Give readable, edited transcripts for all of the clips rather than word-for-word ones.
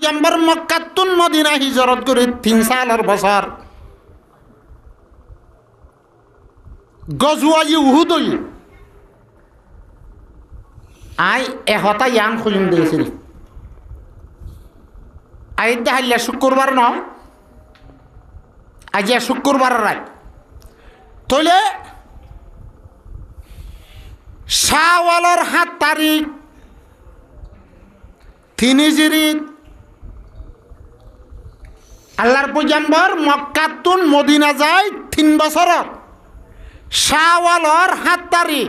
পয়গম্বর মক্কাতুন মদিনা হিজরত করে 3 সালের বছর গজওয়াই উহুদ আই এহতা ইয়ান খুলিম দিয়েছিল আই দেখাইলে শুক্রবার ন আজ শুক্রবার রাত তলে শাওয়ালের 7 তারিখ 3 হিজরিত আল্লাহর পয়গম্বর মক্কাতুন মদিনা যায় 3 বছর শাওয়ালের 7 তারিখ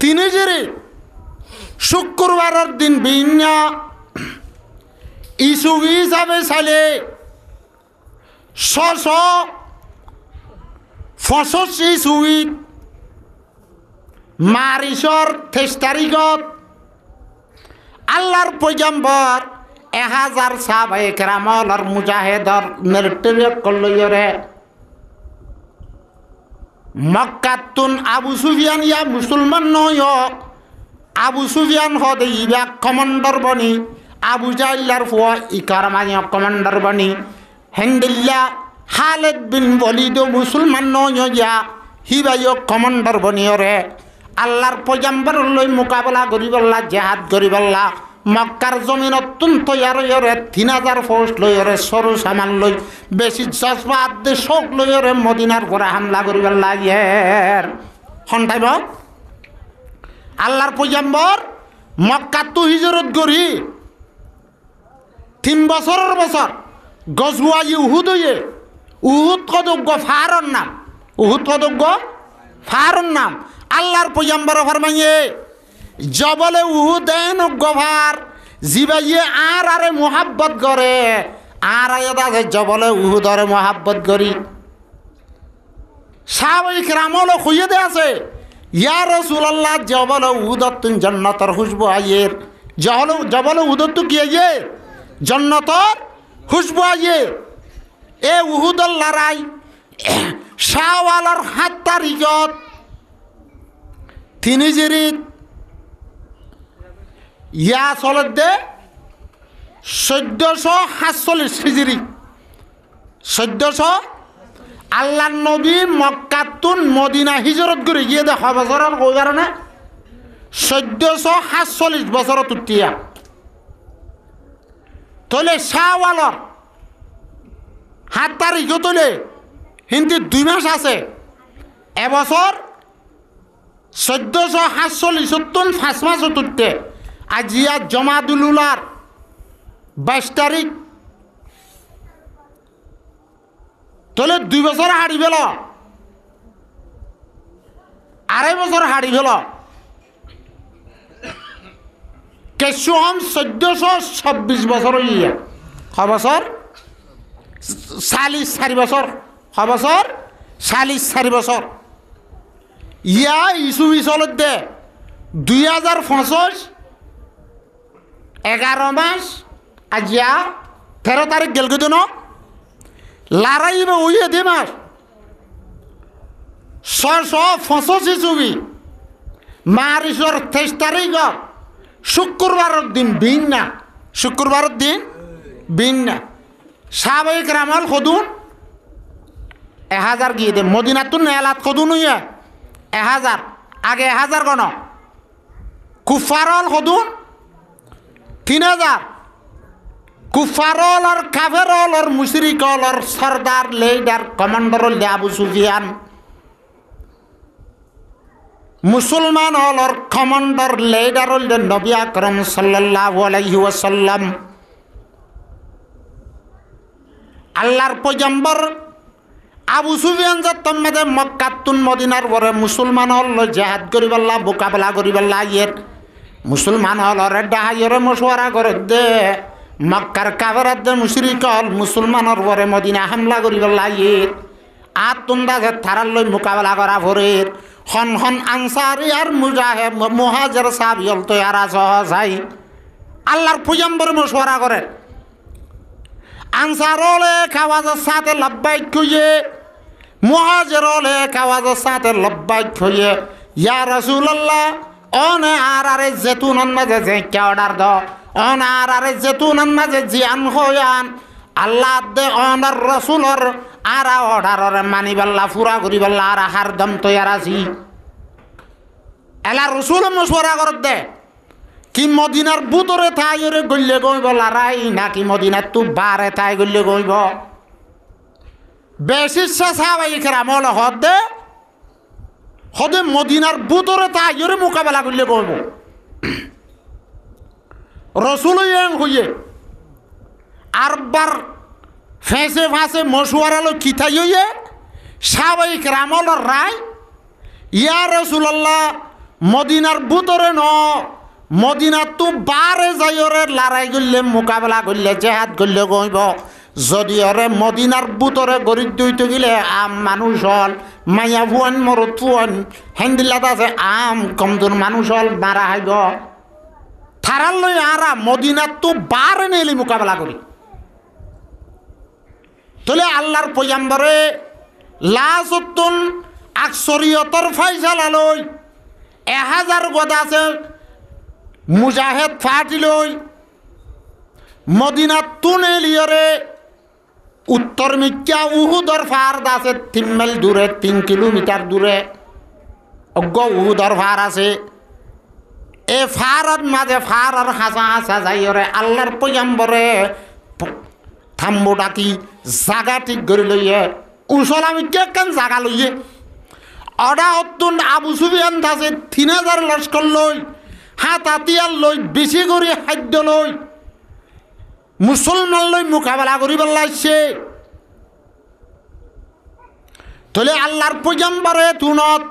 3 হিজরিত শুক্রবারের দিন ভিন্ন ইসু হিসাবে সালে 685 ইসুইত মারিসর 23 তারিখত আল্লাহর পয়গম্বর 1000 সাহাবায়ে কেরামর মুজাহিদর মিলিটারি কল্লয়রে মক্কাতুন আবু সুফিয়ান ইয়া মুসলমান নয় আবু সুফিয়ান হদে ইবা কমান্ডার বনি আবু জাইলার ফুয়া ইকারমানি কমান্ডার বনি হেন্দিল্লা খালিদ বিন ওয়ালিদ মুসলমান নয় ইয়া হিবাইও কমান্ডার বনিয়রে আল্লাহর পয়গম্বর লই মোকাবেলা করিবল্লা জিহাদ করিবল্লা মক্কার জমিনত তৈয়ারে 3000 ফৌজ লইরে সরু সামান লই বেশি জজবাত দে শোক লইরে মদিনার পরে হামলা করিবল্লা ইয়ের হন্টাইব আল্লাহর পয়গম্বর মক্কা তো হিজরত করি 3 বছরের বছর গজওয়াই উহুদ হয়ে উহুদ কদজ্ঞ ফারন নাম উহুদ কদজ্ঞ ফারন নাম আল্লাহর পয়গম্বর ফরমাইয়ে জবলে উহুদেন গভার জিবাইয়ে আর আরে মোহাব্বত করে আর আয়াদা জবলে উহুদরে মোহাব্বত করি সাহাবায়ে কেরামল কইয়ে দে আছে ইয়া রাসূলুল্লাহ জবলে উহুদত তুন জান্নাতের খুশবু আইয়ের জবলে উহুদত তো কি আইয়ে জান্নাতের খুশবু আইয়ে এ উহুদর লড়াই শাওয়ালের 7 তারিখত 3 হিজরিত ইয়া চলত দে 1447 হিজরি 1400 আল্লাহ নবী মক্কাতুন মদিনা হিজরত করে গিয়ে দে বছরের কই কারণে 1447 বছর তুতিয়া তলে শাওয়ালের 7 তারিখ তলে হিন্দি 2 মাস আছে এবছর 1447 5 মাস তুলতে আজিয়া জমাদুলুলার 22 তারিখ তলে 2 বছর হারি গেল 2.5 বছর হারি গেল কেশু হম 1426 বছর ইয়া বছর 4 বছর বছর 4 বছর ইয়া ইসু চলত দে 2025 11 মাস আজিয়া 13 তারিখ গেল দিন লড়াইবে ওইয়ে 2 মাস 685 ছবি মারিসর 23 তারিখ শুক্রবারের দিন বিন্না শুক্রবারের দিন বিন্না সাহাবায়ে কেরামল খদুন 1000 গিয়ে দে মদিনাতুন এলাত খদুন ইয়া 1000 আগে 1000 গণ কুফারল খদুন 3000 কুফারল আর কাফেরল আর মুশরিকল আর সরদার লিডার কমান্ডার আবু সুফিয়ান মুসলমান হল আর কমান্ডার লিডার হল নবী আকরাম সাল্লাল্লাহু আলাইহি ওয়াসাল্লাম আল্লাহর পয়গম্বর আবু সুফিয়ান যতমদে মক্কাতুন মদিনার পরে মুসলমান হল জিহাদ করিবাল্লাহ মোকাবেলা করিবাল্লাহ ইয়ের মুসলমান হল রে ডাহাইরে মশওয়ারা করে দে মক্কার কাফেরদের মুশরিকল মুসলমানের পরে মদিনা হামলা করিবাল্লাহ ইয়ের আর তোমরা যে থারার লই মোকাবেলা করা ভরের হন আনসারি আর মুহাজির সাহাবীল তো আর সহজাই আল্লাহর পয়গম্বর মশওয়ারা করে আনসারলে খাওয়াজের সাথে লব্বাইক কইয়ে মুহাজিরলে খাওয়াজের সাথে লব্বাইক কইয়ে ইয়া রাসূলুল্লাহ অনে আরে জেতুনন মাঝে যে কে অর্ডার দ অন আরে জেতুনন মাঝে জিয়ান হয়ান আল্লাহ দে অনার রসুলর আরা অর্ডারর মানিবাল্লা ফুরা করিবাল্লা আর হার দম তৈয়ার আছি এলা রসুল মশওয়ারা কর দে কি মদিনার বুতরে তাইরে গল্লে গইব লারাই নাকি মদিনার তু বারে তাই গল্লে গইব বেশি সাহাবাই কেরামল হদে মদিনার বুতরে তাইরে মোকাবেলা করলে গইব রসুল হইয়ে আরবার ফেঁসে ফাঁসে মশওয়ারালো কিথাই হইয়ে সাহাবাই কেরামল রায় ইয়া রসুল্লাহ মদিনার বুতরে ন মদিনা তু বারে যাইরে লড়াই করলে মোকাবেলা করলে জেহাদ করলে গইব যদি ওরে মদিনার বুতরে গরিব দইতে গেলে আম মানুষ হল মাইয়া ভুয়ান মরত ফুয়ান হেন্দিল্লাত আছে আম কমজোর মানুষ হল মারা হাইব থারার লই আরা মদিনার তু বারে নেলি মোকাবেলা করি তাহলে আল্লাহর পয়গম্বরে লাসতুন আকসরিয়তর ফাইসালা লই 1000 গদা আছে মুজাহেদ ফাটি লই মদিনা তুনে লিয়রে উত্তর মিক্কা উহুদর ফার আছে 3 মাইল দূরে 3 কিলোমিটার দূরে অজ্ঞ উহুদর ফার আছে এ ফারত মাঝে ফার আর হাসা হাসা যাইরে আল্লাহর পয়গম্বরে থাম্বো ডাকি জাগা ঠিক করে লইয়ে উসল আমি কেন জাগা লইয়ে অডা অত্যুন আবু সুফিয়ান আছে 3000 লস্কর লই হাত হাতিয়ার লই বেশি করে খাদ্য লই মুসলমান লই মোকাবেলা করি পেলাইছে তাহলে আল্লাহর পয়গম্বরে তুনত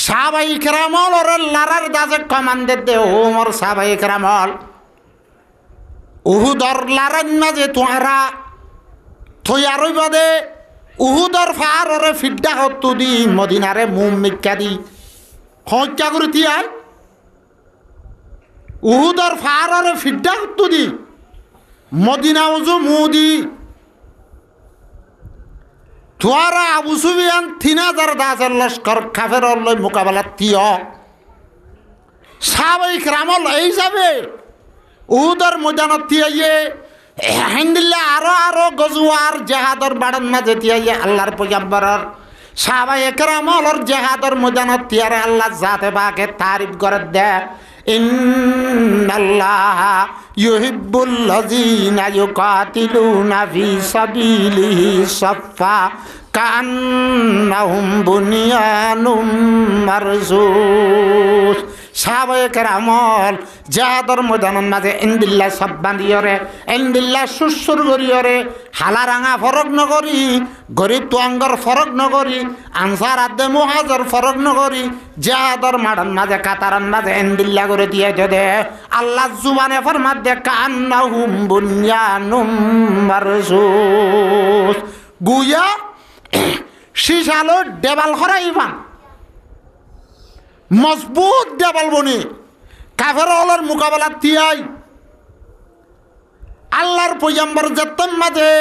সাহাবাই কেরামল ওরে লারার দাসে কমান্ডে দে ওমর সাহাবাই কেরামল উহুদর লারান মাঝে তোহারা থইয়ারই বাদে উহুদর ফার ওরে ফিড্ডা হত্তু দি মদিনারে মুম মিক্কা দি হত্যা করে তিয়াই উহুদর ফার ওরে ফিড্ডা হত্তু দি মদিনা উজু মুদি তোয়ারা আবু সুফিয়ান 3000 দাসের লস্কর কাফের লই মোকাবেলা তিয় সাহাবাই কেরামল এই যাবে উহুদর ময়দানত তিয়াইয়ে আলহামদুলিল্লাহ আরো গজওয়ার জেহাদর বাড়ান মাঝে তিয়াইয়ে আল্লাহর পয়গম্বরের সাহাবায়ে কেরামর জেহাদর ময়দানত তিয়ারে আল্লাহ জাতে পাকে তারিফ করে দে ইন্নাল্লাহা ইউহিব্বুল লাযিনা ইউকাতিলুনা ফি সাবিলিহি সাফফা কান্নাহুম বুনিয়ানুম মারসুস সাহাবায়ে কেরামল জেহাদর ময়দানের মাঝে ইন্দিল্লা সব বান্ধিয়রে ইন্দিল্লা সুসুর করিয়রে হালা রাঙা ফরক নগরী গরিব তুয়াঙ্গর ফরক নগরী আনসার আদে মুহাজর ফরক নগরী জেহাদর মাঠের মাঝে কাতারান মাঝে ইন্দিল্লা করে দিয়ে দে আল্লাহ জুবানে ফরমাত দে কান্নাহুম বুনিয়ানুম মারসুস গুয়া শিশালো দেবাল খরাইবান মজবুত দেবাল বনি কাফের হলর মোকাবেলা তিয়াই আল্লাহর পয়গম্বর যেতম মাঝে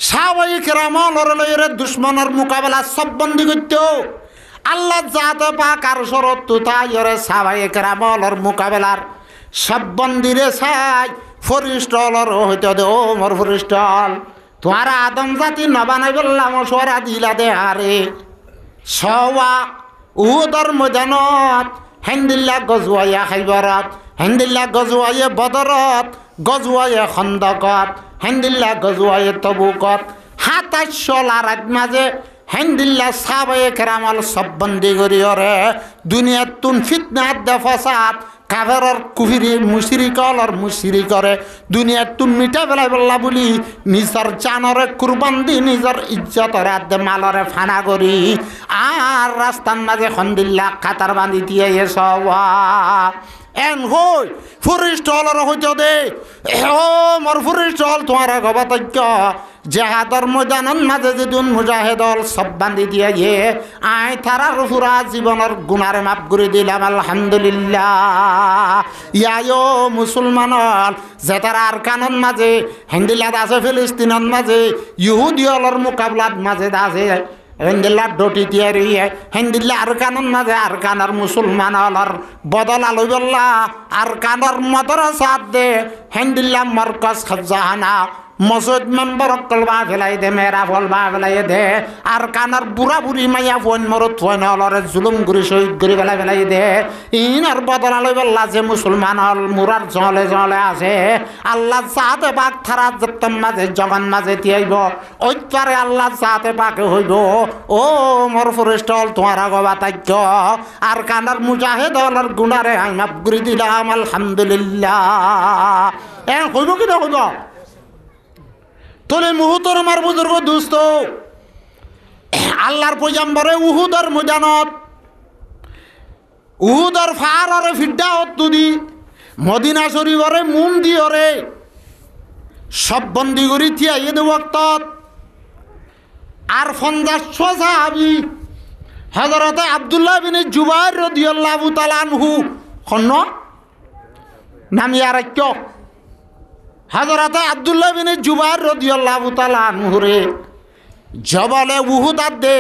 সাহাবায়ে কেরামল লড়াইয়ের দুশ্মনের মোকাবেলা সব বন্দি করত আল্লাহ জাতে পাক আর শরত তাইরে সাহাবায়ে কেরামলর মোকাবেলার সব বন্দিরে চাই ফরিস্টলর হইতে দে ও মোর ফরিস্টল তোমার আদম জাতি নবানাই বললাম সরা দিলা দে আরে সওয়া উহুদর ময়দানত হেন্দিল্লা গজওয়াইয়া খাইবরত হেন্দিল্লা গজওয়াইয়ে বদরত গজওয়াইয়ে খন্দকত হেন্দিল্লা গজওয়াইয়ে তবুকত 27 লারাত মাঝে হেন্দিল্লা সাহাবায়ে কেরামল সব বন্দি করিয়রে দুনিয়াত তুন ফিতনাত দে ফাসাদ কাফেরর কুফিরি মুশরিকলর মুশরিক করে দুনিয়ার তুন মিটা বেলাই বললা বলি নিজের জানরে কুরবান দি নিজের ইজ্জতর আদে মালরে ফানা করি আর রাস্তার মাঝে খন্দিল্লা কাতার বান্ধি দিয়ে সব এন হই ফরিস্টলর হইতে দে ও মোর ফরিস্টল তোমার গবাতজ্ঞ জেহাদর ময়দানের মাঝে যেদিন মুজাহিদল সব বান্ধি দিয়ে আই থারার পুরা জীবনের গুণারে মাফ করে দিলাম আলহামদুলিল্লাহ ইয়ায়ো মুসলমানল যে তারা আরকানের মাঝে হেন্দিলাত আছে ফিলিস্তিনের মাঝে ইহুদিয়লর মোকাবলাত মাঝে আছে হেন্দিল্লা ডটি তৈরি হেন্দিল্লা আর কানন মাঝে আর কানার মুসলমান হলর বদল আলো বললা আর কানার মাদ্রাসাত দে হেন্দিল্লা মরকজ খাজাহানা মসজিদ মেম্বার অকল বা ফেলাই দে মেয়েরা ফল বা ফেলাই দে আর কানার বুড়া বুড়ি মাইয়া ফোন মরত ফোন হলরে জুলুম গুড়ি শহীদ গুড়ি ফেলাই দে ইনার বদল আলো বললা যে মুসলমান হল মুরার জলে জলে আছে আল্লাহ চাহতে পাক থারা যত্তম মাঝে জগন মাঝে তিয়াইব ঐতারে আল্লাহ চাহতে পাকে হইব ও মোর ফরেস্ট হল তোমার আগবা তাক্য আর কানার মুজাহিদ হলর গুণারে আমি মাফ করে দিলাম আলহামদুলিল্লাহ হইব কি না হইব তোলে মুহূর্তর আমার বুজুর্গ দুস্থ আল্লাহর পয়গম্বরে উহুদের ময়দানত উহুদের ফাররে ফিড্ডা তুদি মদিনা শরীফরে মুম দিয়রে সব বন্দি করি থিয়াই দে ওয়াক্তত আর ৫০ সাহাবী হযরতে আব্দুল্লাহ বিন জুবাইর রাদিয়াল্লাহু তাআলা আনহু খন্ন নাম ইয়ারাক্য হযরতে আব্দুল্লাহ বিন জুবাইর রাদিয়াল্লাহু তাআলা আনহু রে জবলে উহুদ দে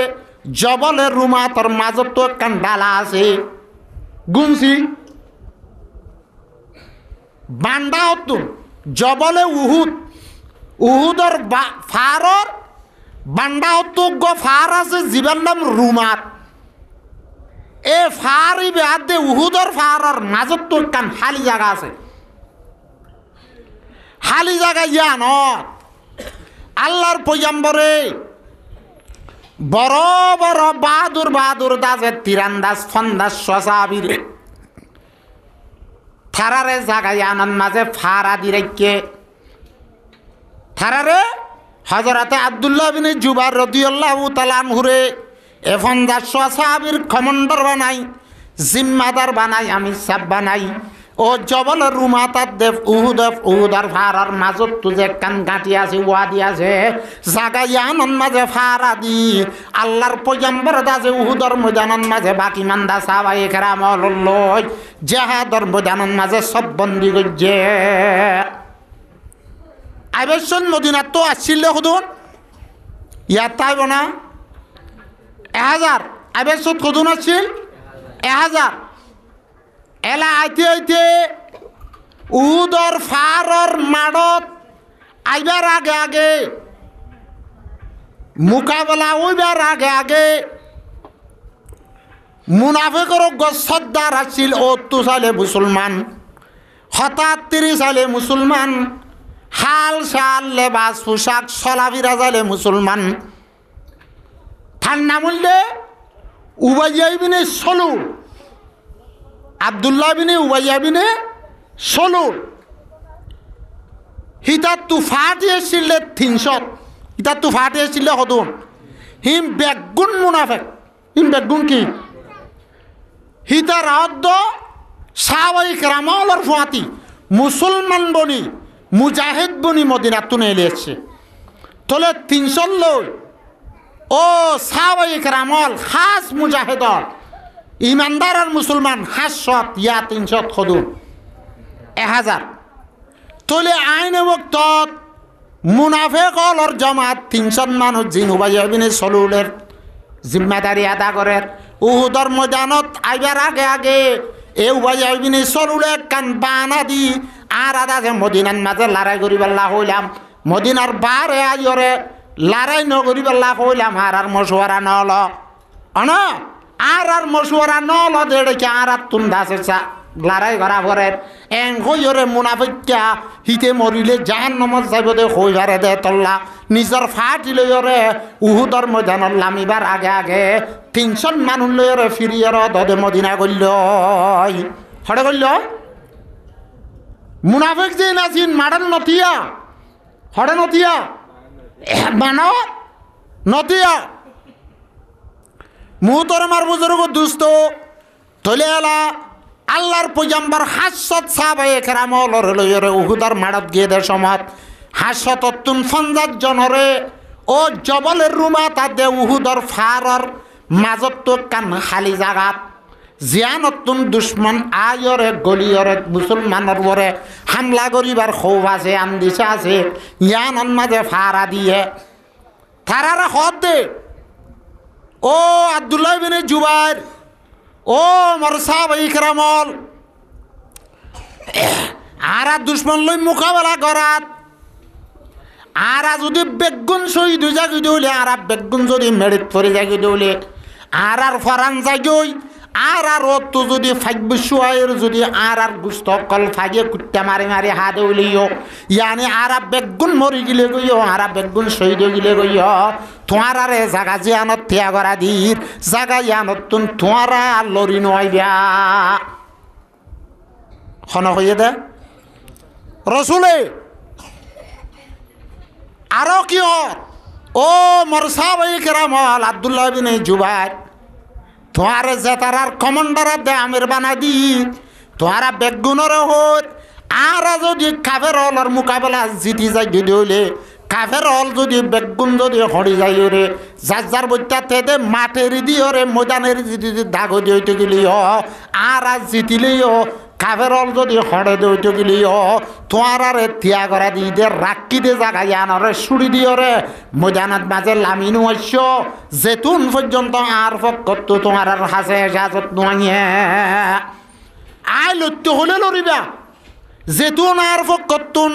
জবলে রুমাতর মাঝত তো একখান ডালা আছে গুনছি বান্ডা হতো জবলে উহুদ উহুদর ফারর বান্ডা হতো ফার আছে জীবন নাম রুমাত এ ফারি বেহাত দে উহুদর ফারর মাঝত তো একখান খালি জায়গা আছে খালি জায়গা ইয়ান আল্লাহর পয়গম্বরে বড় বড় বাহাদুর বাহাদুর দাসে তীরান্দাজ ফন্দাজ সাহাবীর থারারে জায়গায় আনন্দ মাঝে ফারা দিরেকে থারারে হযরতে আব্দুল্লাহ বিন জুবাইর রাদিয়াল্লাহু তাআলা আনহুরে এ ফন্দাজ সাহাবীর কমান্ডার বানাই জিম্মাদার বানাই আমি সব বানাই ও জবল রুমাতাত দেব উহুদার ফারার মাজত তুজে কান গাঁটি আছে ওয়াদি আছে জাগায়ানন মাঝে ফারা দি আল্লাহর পয়গম্বর দাসে উহুদর ময়দানন মাঝে বাকি মান্দা সাহাবায়ে কেরাম লয় জিহাদর ময়দানন মাঝে সব বন্দি গজ্জে আইবেশন মদিনা তো আসছিল হুদুন ইয়াত তাইব না 1000 আইবেশন কদুন আসছিল 1000 এলা আইতে আইতে উহুদর ফারর মাডত আইবার আগে আগে মোকাবেলা হইবার আগে আগে মুনাফিকর গসদ্দার আছিল ৭ সালে মুসলমান ৭৭ সালে মুসলমান হাল শাল লেবাস পোশাক চলাফিরা যালে মুসলমান ঠান্ডা মূল্যে উবাইয়া ইবনে সলুল আব্দুল্লাহ বিনে উবাইয়া বিনে সলুল হিতা তু ফাটিয়েছিলে ৩০০ হিতা তু ফাটিয়েছিলে হদুন হিম বেগুন মুনাফেক হিম বেগুন কি হিতা রাহদ্দ সাহাবায়ে কেরামর ফুয়াতি মুসলমান বনি মুজাহিদ বনি মদিনা তুনে এলিয়েছে তোলে ৩০০ লই ও সাহাবায়ে কেরামল খাস মুজাহিদর ইমানদার আর মুসলমান ৭০০ ইয়া ৩০০ খদুন ১০০০ তোলে আইনে বক্তত মুনাফেক হলর জমাত ৩০০ মানুষ জিন উবাইয়া বিনে সলুলের জিম্মাদারি আদা করে উহুদর ময়দানত আইবার আগে আগে এ উবাইয়া বিনে সলুলে কান বানা দি আর আদা যে মদিনার মাঝে লড়াই করিবাল্লা হইলাম মদিনার বারে আইরে লড়াই নগরিবাল্লা হইলাম আর মশওয়ারা নল অন আর মশওয়ারা নল দেড়কে আর তুন দাসে লড়াই করা পরে এং হইরে মুনাফিকা হিতে মরিলে জাহান্নামত যাইব দে হইবারে দে তল্লা নিজর ফাটি লইরে উহুদর ময়দানত লামিবার আগে আগে ৩০০ মানুষ লইরে ফিরিয়র দদে মদিনা গল্য হড়ে গল্য মুনাফিক যে নাচিন মাডান নতিয়া হড়ে নতিয়া মানব নতিয়া মুহতরমার বুজুর্গ দুস্থ তলে এলা আল্লাহর পয়গম্বর ৭০০ সাহাবায়ে কেরাম লরে উহুদার মাড়ত গিয়ে দে সমত ৭৫০ জনরে ও জবলের রুমা তাদে উহুদর ফারর মাজত তো কান খালি জাগাত জিয়ানতুন দুশ্মন আয়রে গলিয়রে মুসলমানের বরে হামলা করিবার খৌফ আছে আন্দিশা আছে ইয়ানন মাঝে ফারা দিয়ে তারারা হদ দে ও আব্দুল্লাহ বিন জুবাইর, ও মোর সাহাবায়ে কেরামল, আরা দুশ্মন লই মোকাবেলা করাত, আরা যদি বেগুন শহীদ হয়ে যাগি দৌলে, আরা বেগুন যদি মেরিত পরে যাগি দৌলে, আর ফরান যাগই, আর অত যদি ফাইব শুয়াইয়ের যদি আর গুস্ত কল ফাইয়ে কুত্তা মারি মারি হাত উলিও, ইয়ানি আর বেগুন মরি গিলে গইও, আর বেগুন শহীদ গিলে গইও, তোমার আরে জাগা জিয়ানত থিয়া করা দির জাগা ইয়ানত তুন তোমার লরি নইবিয়া খন হইয়ে দে রসুলে। আরো কি ও মোর সাহাবায়ে কেরামল আব্দুল্লাহ বিন জুবাইর, তোমারে যে তারার কমান্ডার দে আমির বানা দি, তোমারা বেগুনের হোত, আর যদি কাফের হলর মোকাবেলা জিতি যাই দিলে, কাফের হল যদি বেগুন যদি হরি যাই রে, যার যার বইটাতে দে মাঠের দিও রে, ময়দানের যদি দাগ দিতে গেলিও, আর জিতিলেও কাফের হল যদি হরে দিতে গেলিও, তোমার আরে ত্যাগ করা দি দে রাখি দে জায়গা আনরে সুড়ি দিও রে, ময়দানত মাঝে লামিনু আইস, যেতুন পর্যন্ত আর ফকত তোমার আর হাসে সাজত নোয়াইয়ে আই লত্য হলে লড়িবা, যেতুন আর ফকতুন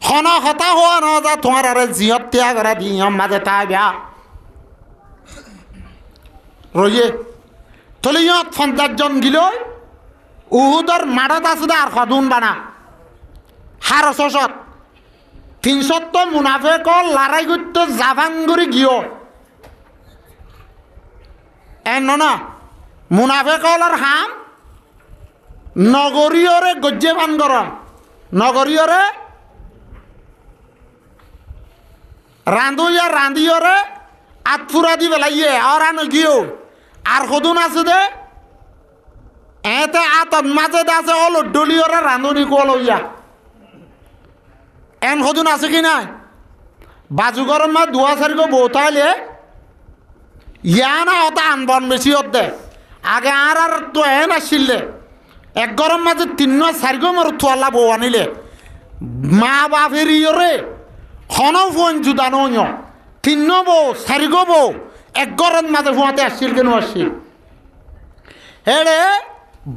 হন হতা হওয়া ন যা তোমার আরে জিহত ত্যাগ করা দি মাঝে তাইবা রইয়ে তলে ইয়ত 50 জন গিল উহুদর মাঠত আছে আর সদুন বানা হার শত 300 মুনাফেক লড়াই করতে জাভাঙ্গুরি গিয়ে এন না মুনাফেকর হাম নগরীয়রে গজ্জে পান গরম, নগরীয়রে রাঁধুইয়া রাঁধিয়রে আতফুরা দি বেলাইয়ে আর গিয়েও আর সদুন আছে দে এতে আতত মাঝে আছে অল ডলিয়রে রাঁধুনি কলইয়া এন সদুন আছে কি নাই বাজু গরম মা 2-4 গো বৌতাইলে ইয়া না ওটা আনবন বেশি দে আগে আর তো এন আসছিলে এক গরম মাঝে 3-4 গো মোর তোয়ালা বউ আনিলে মা বাপের ইয়রে খনও ফোন জুদানো 3 বউ 4 গো বউ এক গরম মাঝে ফোঁয়াতে আসছিল কেন আসছিল হেড়ে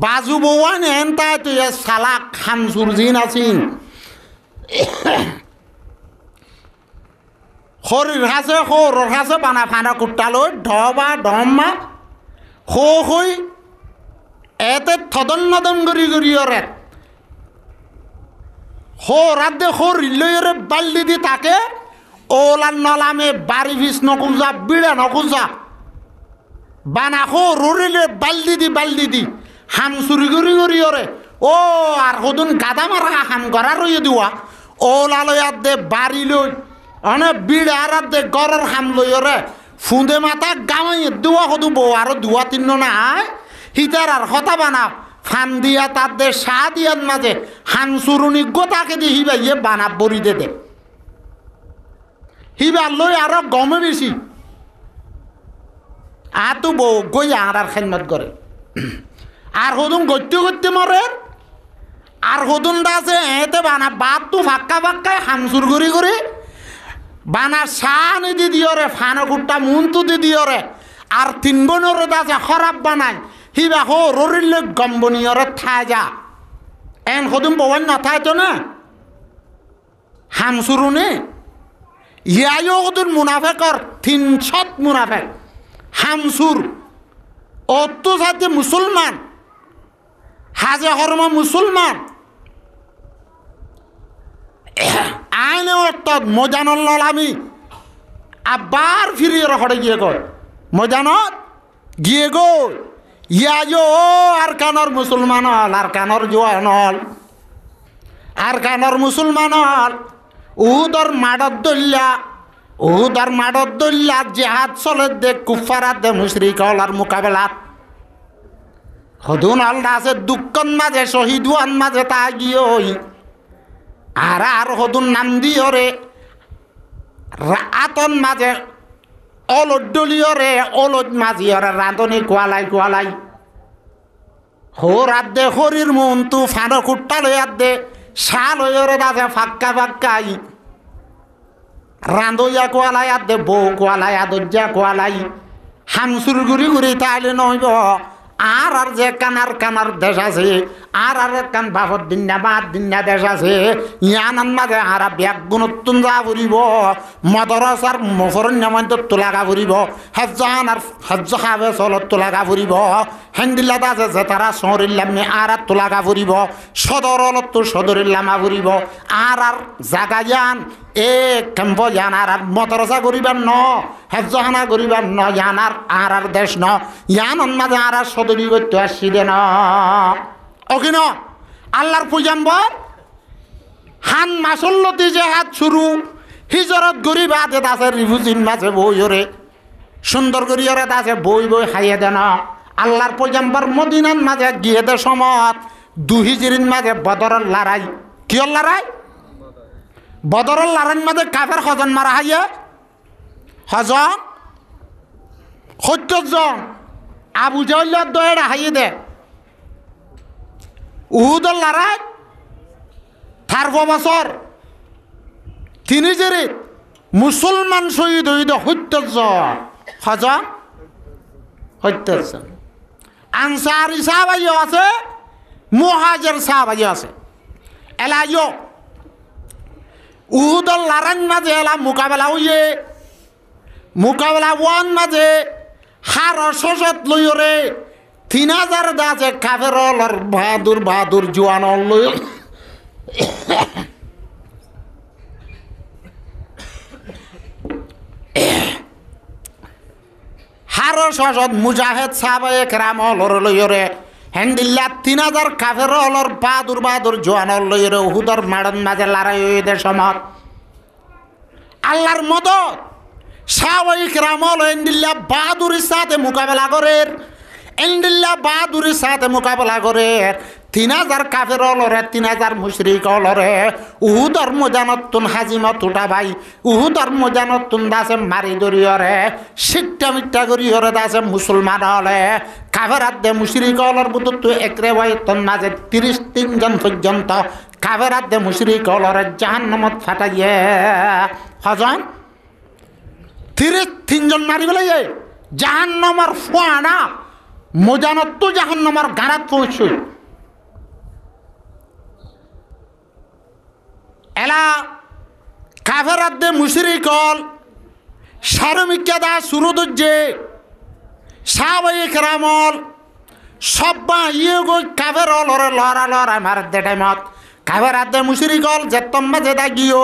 বাজু বউয়ান এন তাই তুই সালাক খামসুর জিন আছিন শরীর হাসে সৌৰৰ হাসে বানা ফানা কুটালৈ ঢবা ঢমা হৈ এতে থদন নদন গড়িয়রে রাত দে শরীর বাল্টি দি তাকে ওলা নলামে বাড়ি ভিস নকুজা বিড়া নকুজা বানা সৌরিলে বাল্টি দি হাম চুরি গড়িয়রে ও আর সদুন গাদা মারা হাম গড়া রয়ে দিওয়া ওলালৈ আর দে বাড়ি লৈ অনে বিড় আর দে গড়ের হাম লইরে ফুঁদে মাথা গামাই দুয়া সদু বউ আর 2-3 নাই হিতার আর হতা বানা ফান দিয়া তার দে সা দিয়ার মাঝে হাম চুরুনি গোটাকে দি হিবা ইয়ে বানা বড়ি দে হিবার লই আরো গমে বেশি আতু বউ গই আর খেদমত করে আর সদুন গত্যে মরে আর সদুন দাসে এতে বানা বাপ তো ফাক্কায় হামসুর করে বানা সানি দি দিয়রে ফানো কুট্টা মুনতু দি দিয়রে আর 3 বনের দাসে খরাব বানায় হিবা ররিলে গম্বনিয়রে থাই যা এন সদুন বওয়ান না থাই তো না হামসুরুনে ইয়ায়ও সদুন মুনাফেকর 300 মুনাফেক হামসুর অত সাথে মুসলমান হাজে হরম মুসলমান আইনে অর্থাৎ মজানল আমি আবার ফিরিয়ে রখড়ে গিয়ে গো মজানত গিয়ে গো ইয়া আর কানর মুসলমান হল আর কানর জোয়ান হল আর কানর মুসলমান হল উদর মাডত দল্লা জেহাদ চলে দে কুফারাত দে মুশরিক হল আর মোকাবেলাত সদুন হল আছে দুঃখন মাঝে শহীদ হওয়ার মাঝে তা গিয়ে আর সদুন নাম দিয়রে আতন মাঝে অলদ দলিয়রে অলদ মাঝিয়রে রাঁধনি কোয়ালাই রাত দে শরীর মন তু ফানো কুট্টা লই আর দে সা লইরে দাসে ফাক্কাই রাঁধইয়া কোয়ালাই আর দে বউ কোয়ালাই আদর্যা কোয়ালাই হামসুর গুড়ি গুড়ি তাইলে নইব আর যে কানার কানার দেশ আছে আর কান বাপর দিনা বাদ দিনা দেশ আছে ইয়ানান মাঝে আর ব্যাগ গুণত্তুন যা ফুরিব মদরসার মফরণ্যমন্ত তোলাগা ফুরিব হেজান আর হেজ খাবে চলত তোলাগা ফুরিব হেন্দিল্লাত আছে যে তারা শহরিল্লামে আর তোলাগা ফুরিব সদর অলত্ত সদরিল্লামা ফুরিব আর জাগায়ান এ কেম্প ইয়ানার আর মদরসা করিবার ন হেজানা করিবার ন ইয়ানার আর দেশ ন ইয়ানন মাঝে আর সদরি করতে আসছি দে ন ওকে ন আল্লাহর পয়গম্বর হান মাসল্লতি যে হাত শুরু হিজরত গরিব হাতে আছে রিফুজিন মাঝে বইরে সুন্দর করিয়রে আছে বই বই খাইয়ে দেন আল্লাহর পয়গম্বর মদিনার মাঝে গিয়ে দে সমত দুহিজিরিন মাঝে বদরের লড়াই কিয়র লড়াই বদরের লড়াইয়ের মাঝে কাফের হজন মারা হাইয়ে হজন ৭০ জন আবু জাহলের দয়েরা হাইয়ে দে উহুদর লড়াই ১৩ বছর তিনি যে মুসলমান শহীদ হইদ ৭০ জন হজন ৭০ জন আনসারি সাহাবাইও আছে মুহাজির সাহাবাইও আছে এলাইও উহুদর লড়াইয়ের মাঝে এলা মোকাবেলা হইয়ে মোকাবেলা ওয়ান মাঝে হার সজত লইরে ৩,০০০ দাছে কাফের বাহাদুর বাহাদুর জোয়ান লই হার সজত মুজাহেদ সাহাবায়ে কেরাম লইরে হেন্দিল্লা ৩,০০০ কাফের বাহাদুর বাহাদুর জোয়ান লইরে উহুদর মাড়ন মাঝে লড়াই হইতে সমত আল্লাহর মদত সাহাবায়ে কেরাম হেন্দিল্লা বাহাদুরের সাথে মোকাবেলা করে এন্ডিল্লা বাহাদুরের সাথে মোকাবেলা করে ৩,০০০ কাফের অলরে ৩,০০০ মুশরিক অলরে উহুদর মজানতুন হাজিমত উঠা ভাই উহুদর মজানতুন দাসে মারি দরিয়রে শিকটা মিট্টা করিয়রে দাসে মুসলমান হলে কাফের আদে মুশরিক অলর বুতুত একরে ভাই তন মাঝে ৩৩ জন পর্যন্ত কাফের আদে মুশরিক অলরে জাহান্নামত ফাটাইয়ে হজন ৩৩ জন মারি বলে জাহান্নামের ফুয়ানা মজানত জাহান্নামের গাড়াত পৌঁছই এলা কাফের আদে মুশরিক হল সারমিকা দা সুরুদুজ্জে সাহাবায়ে কেরামল সব্বা ইয়ে গই কাফের অলরে লড়া লড়া মার দে টাইমত কাফের আদে মুশরিক হল যেতম্বা যেটা গিয়ে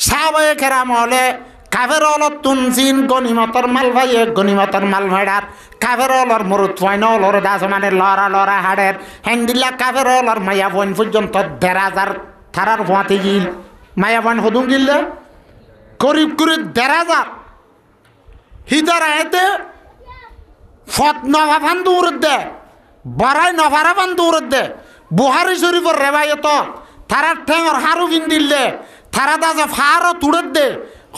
সাহাবায়ে কেরামলে কাফের অলর তুনজিন গনিমতর মাল ভাইয়ে গনিমতর মাল ভাইডার কাফের অলর মরুত ফাইন অলর দাস মানে লড়া লড়া হাড়ের হ্যান্ডিল্লা কাফের অলর মায়া বইন পর্যন্ত ১,৫০০ থারার ভুয়াতে গিল মায়া বইন হদুম গিললে করিব করি ১,৫০০ হিতার আয়তে ফত নভা ফান দৌড় দে বড়াই নভারা ফান দৌড় দে বুহারি শরীফর রেবায়ত থারার ঠেঙর হারু কিন দিলে থারা দাসে ফারও তুড়ে দে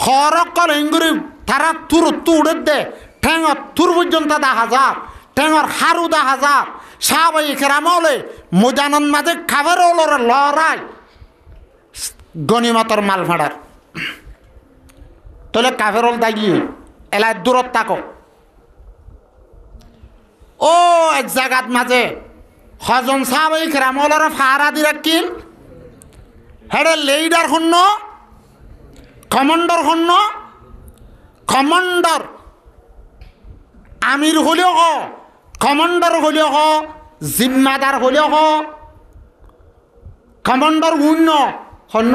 হরকল ইঙ্গুরি তারা তুর তুড়ে দে ঠেঙর তুর পর্যন্ত ১০,০০০ ঠেঙর হারু ১০,০০০ সাহাবায়ে কেরামলে মজানন মাঝে খাবার ওলরে লড়াই গনিমতর মাল ভাড়ার তাহলে কাফের হল দাগিয়ে এলাই দূরত থাকো ও এক জায়গাত মাঝে হজন সাহাবায়ে কেরামলরে ফারা দি রাখিল হেডে লেইডার শূন্য কমান্ডার হন্য কমান্ডার আমির হলেও হ কমান্ডার হলেও হ জিম্মাদার হলেও হ কমান্ডার শূন্য হন্য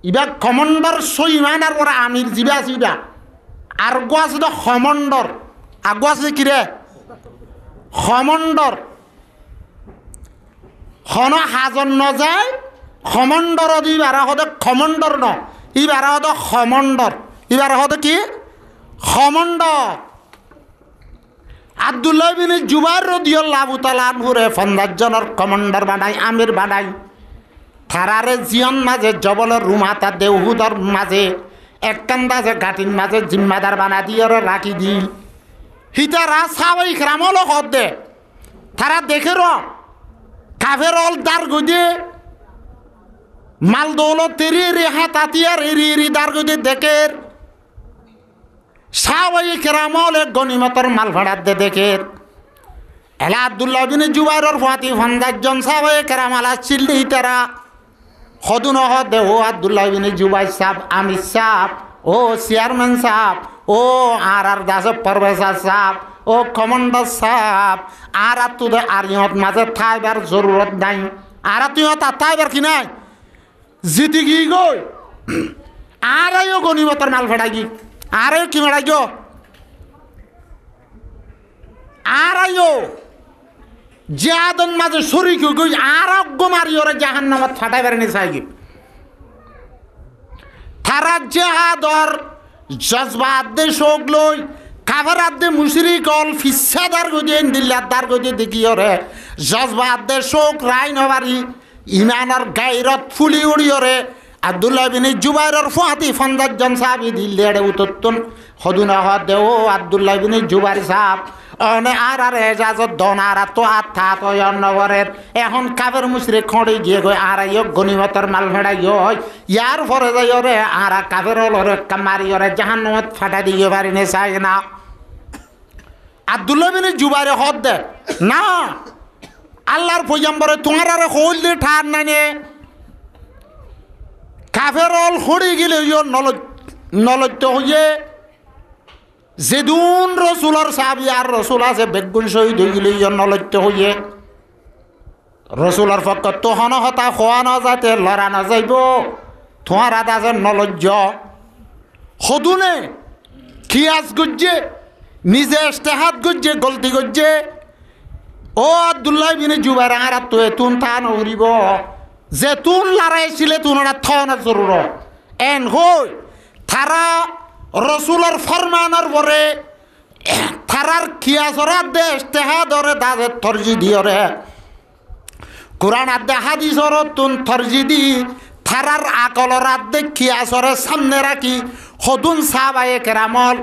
ইবা কমান্ডার সইমানার পরে আমির জিবা জিবা আর গো আছে তো কমান্ডার আগো আছে কিরে কমান্ডার হন হাজন নজায় কমান্ডার দিবার হতে কমান্ডার ন ইবার হতো খমন্ডর ইবার হতো কি খমন্ডর আব্দুল্লাহ বিন জুবাইর রাদিয়াল্লাহু তাআলা আনহুরে ৫০ জনের কমান্ডার বানাই আমির বানাই থারারে জিয়ন মাঝে জবলের রুমাতা দেউহুদর মাঝে এককান্দা যে ঘাটির মাঝে জিম্মাদার বানা দিয়ে রাখি দিল হিতারা সাহাবায়ে কেরামল হদ দে তারা দেখে র কাফের অল দার গদে মাল দৌলত তেরি রে হাত হাতিয়ার এরি এরি দার গদে দেখের সাহাবায়ে কেরামল গনিমতের মাল ভাড়াত দে দেখে এলা আব্দুল্লাহ বিন জুবাইরের ফাতি 50 জন সাহাবায়ে কেরাম আলা চিল্লি তারা খদুন দে ও আব্দুল্লাহ বিন জুবাইর সাহেব আমির সাহেব ও চেয়ারম্যান সাহেব ও আর দাস প্রফেসর সাহেব ও কমান্ডার সাহেব আর তোদের আর ইহত মাঝে থাইবার জরুরত নাই আর তুই থাইবার কি নাই জিতি গি গই আর গনিমতের মাল ফেড়াই গি আর কি মেড়াই গো আর জিয়াদন মাঝে শরীক গই আর মারি ওরা জাহান্নামত ফাটাইবার নি চাই গি তারা জেহাদর জজবাত দে শোক লই কাভারাত দে মুশরিক অল ফিসাদার গজে দিল্লাদার গজে দেখি ওরে জজবাত দে শোক রাইন হবারি ইমানের গায়রত ফুলি উড়ি ওরে আব্দুল্লাহ বিন জুবাইরের ফাতি 50 জন সাহাবী দিল্লেড়ে উত্তন হদুনা দে ও আব্দুল্লাহ বিন জুবাইর সাহেব অনে আর এজাজত দনার তো আথা তো অন্নবরের এখন কাবের মুশরিক খড়ি গিয়ে গই আর গনিমতের মাল ভেড়াই গই ইয়ার পরে যাই ওরে আর কাবের ওরে কামারি ওরে জাহান্নামত ফাটা দিয়ে পারি নে চাই না আব্দুল্লাহ বিন জুবাইরে হদ দে না আল্লাহর পয়গম্বরে তোমার আর হইল দে ঠার নানে কাফের অল খড়ি গেলে নলজ্জ হইয়ে যেদুন রসুলার সাহাবি আর রসুল আছে বেগুন শহীদ হয়ে গেলে নলজ্জ হইয়ে রসুলার পক্ষ তোহন হতা খোয়া না যাতে লড়া না যাইব তোমার আদা যে নলজ্জ সদুনে খিয়াজ গজ্জে নিজে ইস্তেহাত গজ্জে গলতি গজ্জে ও আব্দুল্লাহ বিন জুবাইর আর তো তুন তা নরিব যে তুন লড়াইছিলে তুনরা থানা জরুর এন হই তারা রসুলের ফরমানের পরে তারার খিয়াসরাত দে ইস্তেহাদরে দাজে তরজি দিয়রে কোরআন আদে হাদিসর তুন তরজি দি তারার আকলরাত দে খিয়াসরে সামনে রাখি হদুন সাহাবায়ে কেরামল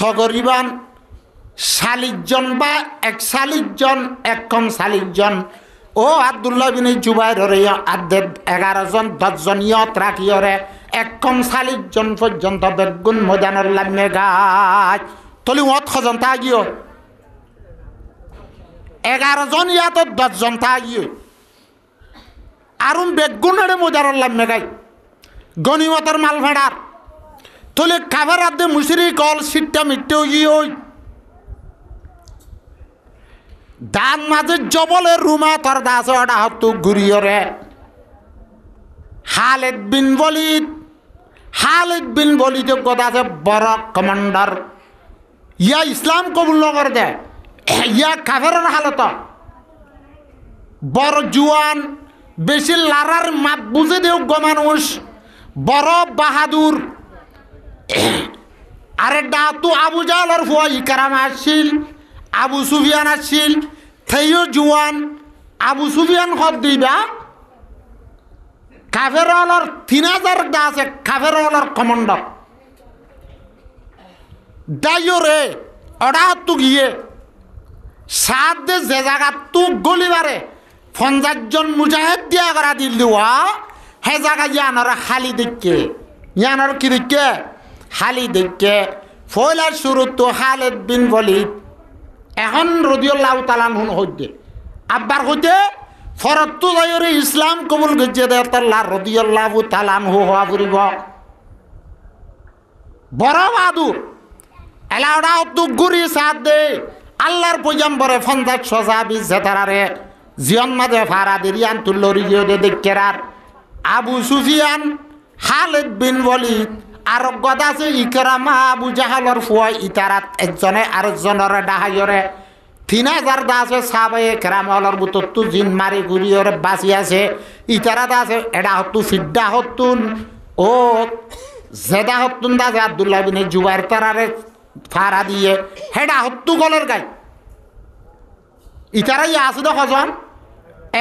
থগরিবান 40 জন বা 41 জন এক কম 40 জন ও আব্দুল্লাহ বিন জুবাইর আদে 11 জন 10 জন ইয়ত রাখিয়রে এক কম 40 জন পর্যন্ত বেগুন ময়দানের লামে গাছ তলি ওত খজন তা গিয়ে 11 জন ইয়াত 10 জন তা গিয়ে আরুন বেগুনের ময়দানের লামে গাই গনিমতের মাল ভেড়ার তলে কাভার আদে মুশরিক অল সিটটা মিট্টে গিয়ে ওই দান মাঝে জবলের রুমা তোর দাস ওটা হতো ঘুরিয়রে খালিদ বিন ওয়ালিদ কথা আছে বড় কমান্ডার ইয়া ইসলাম কবুল নগর দে ইয়া কাফেরের হালত বড় জুয়ান বেশি লারার মাপ বুঝে দেও গো মানুষ বড় বাহাদুর আরে ডাতু আবু জাহলের ফুয়া ইকরাম আসছিল আবু সুফিয়ান আসছিল থেইও জুয়ান আবু সুফিয়ান হদ দিবা কাফেরওয়ালার 3000 দা আছে কাফেরওয়ালার কমান্ডার দাইরে ওরা তু গিয়ে সাত দে যে জায়গা তু গলিবারে 50 জন মুজাহিদ দিয়া করা দিল দেওয়া হে জায়গা ইয়ানরা খালি দেখে ইয়ানর কি দেখে খালি দেখে ফয়লা শুরু তো খালিদ বিন ওয়ালিদ এখন রাদিয়াল্লাহু তাআলা আনহু হইতে আব্বার হইতে ফরত যায়রে ইসলাম কবুল গজে দে আল্লাহ রাদিয়াল্লাহু তাআলা আনহু হওয়া পড়িব বড় বাহাদুর এলাওড়া তো গুরি সাথ দে আল্লাহর পয়গম্বরে 50 সাহাবী জেতারারে জিয়ন মাঝে ফারা দিরিয়ান তুল্লরি দে দেখেরার আবু সুফিয়ান খালিদ বিন ওয়ালিদ আর গদাসে ইকরামা আবু জাহলের ফুয়া ইতারাত একজনে আরেকজনের ডাহাইরে 3000 দাসে সাহাবায়ে কেরামলের বুতত্তু জিন মারি ঘুরিয়রে বাঁচি আছে ইতারাত আছে এটা হত্তু ফিদ্দা হত্তুন ও জেদা হত্তুন দাসে আব্দুল্লাহ বিন জুবাইর তারারে ফারা দিয়ে হেডা হত্তু গলের গাই ইতারাই আছে তো কজন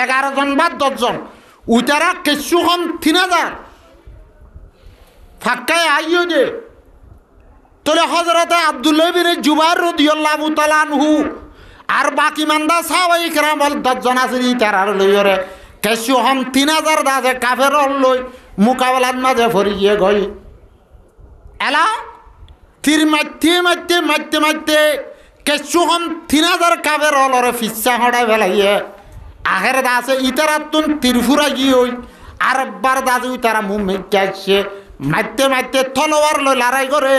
11 জন বা 10 জন উইতারা কিছু কম 3000 ফাক্কায় আইও দে তোলে হযরতে আব্দুল্লাহ বিন জুবাইর রাদিয়াল্লাহু তাআলা আনহু আর বাকি মান্দা সাহাবায়ে কেরাম 10 জন আছে ইতারার লইরে কিছু কম 3000 দাসে কাফের লই মুকাবলার মাঝে ফরি গিয়ে গই এলা তীর মারতে কেঁচু হম 3000 কাফের অলরে ফিচ্ছা হড়াই ফেলাইয়ে আখের দাসে ইতারাতুন তীরফুরা গিয়ে আর একবার দাসে তারা মুখ মেঘে আসছে মারতে তলোয়ার লই লড়াই করে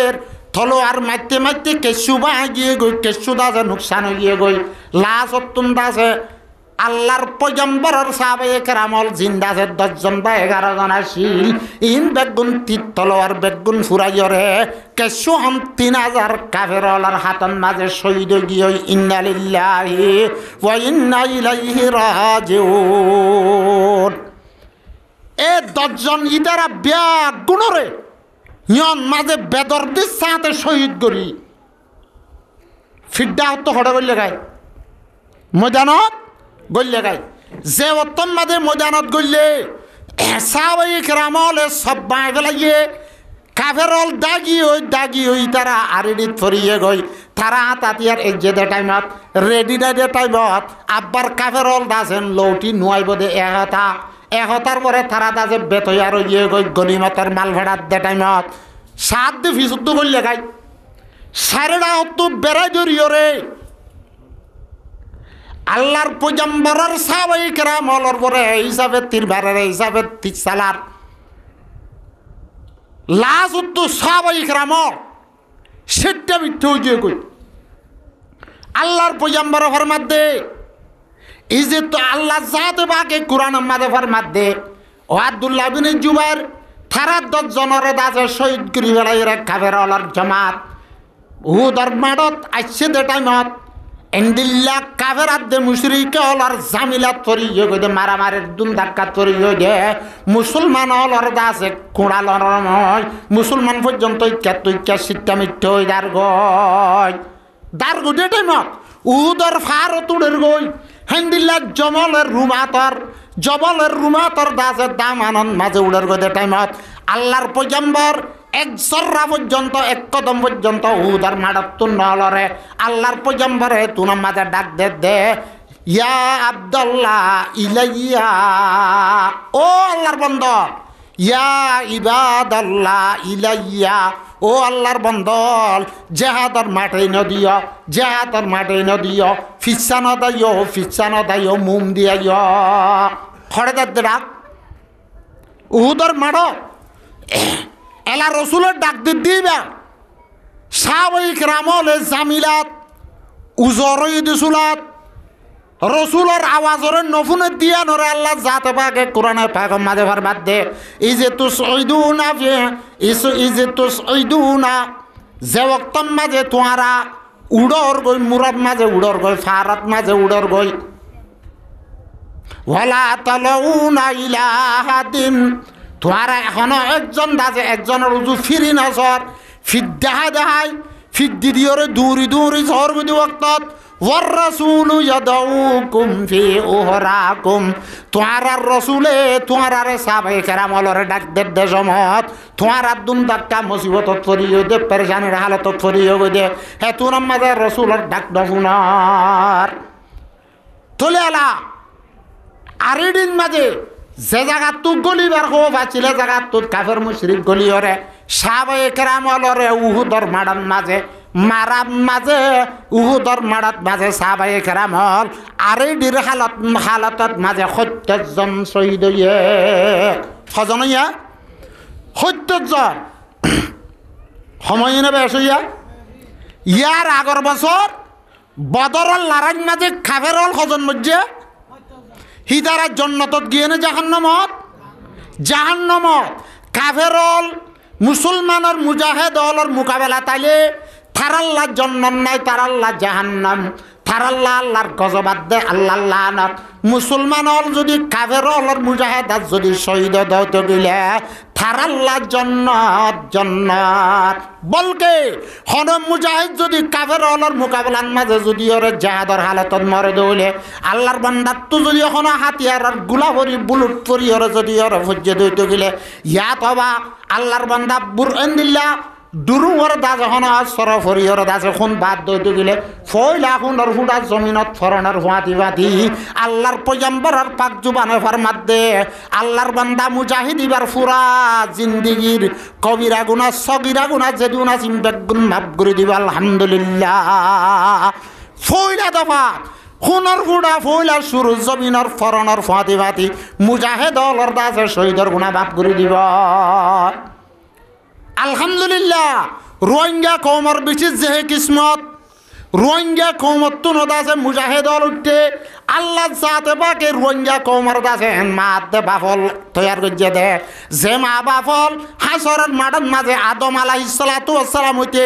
তলোয়ার মারতে কেঁচু গিয়ে গই কেঁচু দাসে নুকসান হয়ে গিয়ে গই লাশ অত্যন্ত দাসে আল্লাহর পয়গম্বরের সাহাবায়ে কেরামল জিন্দা আছে 10 জন বা 11 জন আসিল ইন বেগুন তলোয়ার বেগুন ফুরাইরে কেঁচু হম 3000 কাফের ওলার হাতন মাঝে শহীদ গিয়ে ইন্না লিল্লাহি ওয়া ইন্না ইলাইহি রাজিউন এ 10 জন ইদারা বেগুনরে ইয়ন মাঝে বেদরদির সাথে শহীদ করি ফিড্ডা তো হড়ে বললে গায় ময়দানত গল্লে গায় যে উত্তম মাঝে ময়দানত গল্লে সাহাবায়ে কেরামলে সব বাই ফেলাইয়ে কাফেরল দাগি ওই তারা আরেডিত ফরিয়ে গই তারা তাতিয়ার এজেদে টাইমত রেডি ডাইডে টাইমত আব্বার কাফেরল দাসেন লৌটি নুয়াইব দে এহতার পরে তারা দাসে বেতয়ার ইয়ে গই গনিমতের মাল ভেড়াত দে টাইমত 7 দি ফিসুদ্ধ গল্লে গায় সারেডা অত বেড়াই ধরিও রে আল্লাহর পয়গম্বরের সাহাবায়ে কেরামলের পরে হিসাবে তীরবারের হিসাবে তিসালার লাশ উত্তু সাহাবায়ে কেরামল সেটা মিথ্যে হয়ে গিয়ে কই আল্লাহর পয়গম্বরের ফরমাত দে এই যে তো আল্লাহ জাতে বাকে কোরআনের মাঝে ফরমাত দে ও আব্দুল্লাহ বিন জুবাইর তারা 10 জনের দাসে শহীদ করি বেড়াই রে কাফের ওলার জামাত উহুদের মাঠত আসছে দে টাইমত এন্দিল্লা কাফের আদে মুশরিকে ওলার জামিলাত করি গদে মারামারির দুম ধাক্কা করি গে মুসলমান ওলার দাসে কোড়ালর নয় মুসলমান পর্যন্ত ইক্কা সিট্টা মিথ্যে হই দার গদে টাইমত উহুদের ফারত উড়ের গই হেন্দিল্লা জবলের রুমাতর দাসের দাম আনন্দ মাঝে উড়ের গদে টাইমত আল্লাহর পয়গম্বর 1 জররা পর্যন্ত 1 কদম পর্যন্ত উহুদের মাঠত তুন নলরে আল্লাহর পয়গম্বরে তুনার মাঝে ডাক দে ইয়া আব্দুল্লাহ ইলাইয়া ও আল্লাহর বান্দা ইয়া ইবাদাল্লাহ ইলাইয়া ও আল্লাহর বন্দল জেহাদর মাঠে নদিও ফিসানো দাইও মুম দিয়াইও খড়ে দে ডাক উহুদের মাঠ এলা রসুলের ডাক দিবা সাহাবায়ে কেরামলে জামিলাত উজরই দিসুলাত রসুলের আওয়াজরে নফুনে দিয়া নরে আল্লাহ জাতে পাকে কোরআনের পাকের মাঝে ফরমাত দে ইজে তুসঈদুনা যে ওয়াক্তর মাঝে তোয়ারা উড়র গই মুরাদ মাঝে উড়র গই ফারাত মাঝে উড়র গই ওয়ালা তালাউনা ইলা আহাদিন তোয়ারা এখনো একজন দাসে একজনের উজু ফিরি নজর ফিদ্দাহাই ফিদ্দি দিয়রে দূরি ঝড় গুদি ওয়াক্তত ওয়ার রাসূলু ইয়াদাউকুম ফি উহরাকুম তোয়ারা রসুলে তোয়ারারে সাহাবায়ে কেরামলরে ডাক দে জমত তোয়ারা দুম ধাক্কা মুসিবতত পড়িও দে পেরেশানির হালতত পড়িও দে হে তুনার মাঝে রসুলের ডাক দফুনার তোলে আলা আরেদিন মাঝে যে জায়গা তু গলিবার খবর পাচ্ছিলে জায়গা তোর কাফের মুশরিক গলিয়রে সাহাবায়ে কেরামলরে উহুদর মাডান মাঝে উহুদর মাডাত মাঝে সাহাবায়ে কেরামল আরেডির হালতত মাঝে 70 জন শহীদ হইয়ে কজন হইয়া 70 জন সময় নেবে এসইয়া ইয়ার আগর বছর বদরের লড়াই মাঝে কাফেরল কজন মধ্যে হিদারা জন্নতত গিয়ে না জাহান্নমত কাফেরল মুসলমানের মুজাহেদ হলর মোকাবেলা তাইলে থারাল্লাহ জন্নত নাই তারাল্লাহ জাহান্নাম থারাল্লাহ আল্লাহর গজবাদ দে আল্লাহ লানত মুসলমান হল যদি কাফের হলর মুজাহেদাত যদি শহীদ দৌত গেলে থারাল্লাহ জন্নত বলকে হন মুজাহিদ যদি কাফের হলর মোকাবেলার মাঝে যদি ওরে জাহাদর হালতত মরে দৌলে আল্লাহর বান্দাত তো যদি এখন হাতিয়ার গুলা ভরি বুলুট পরি ওরে যদি ওরে ভজ্জে দৌত গেলে ইয়াত হবা আল্লাহর বান্দা বুরআন দিল্লা দুরুঙর দাস এখন সরফরিয়র দাসে খুন বাদ দইতে গেলে ফয়লা খুনের ফুটা জমিনত ফরনের ফুয়াতি বাতি আল্লাহর পয়গম্বরের পাক জুবানে ফরমাত দে আল্লাহর বান্দা মুজাহিদ ইবার ফুরা জিন্দিগির কবিরা গুনাহ সগীরা গুনাহ যেদুনা সিমবেগুন মাফ করে দিব আলহামদুলিল্লাহ ফয়লা দফা খুনের ফুটা ফয়লা শুরু জমিনের ফরনের ফুয়াতি বাতি মুজাহিদ অলর দাসে শহীদর গুনাহ মাফ করে দিব আলহামদুলিল্লাহ রোহিঙ্গা কৌমর বেশি যেহে কিসমত রোহিঙ্গা কৌমত তো নদাসে মুজাহিদ উঠতে আল্লাহ সাথে বাকে রোহিঙ্গা কৌমর দাসে মাত দে বাফল তৈয়ার করছে দে যে মা বাফল হাসরের মাঠের মাঝে আদম আলাইহিস সালাতু ওয়াস সালাম হইতে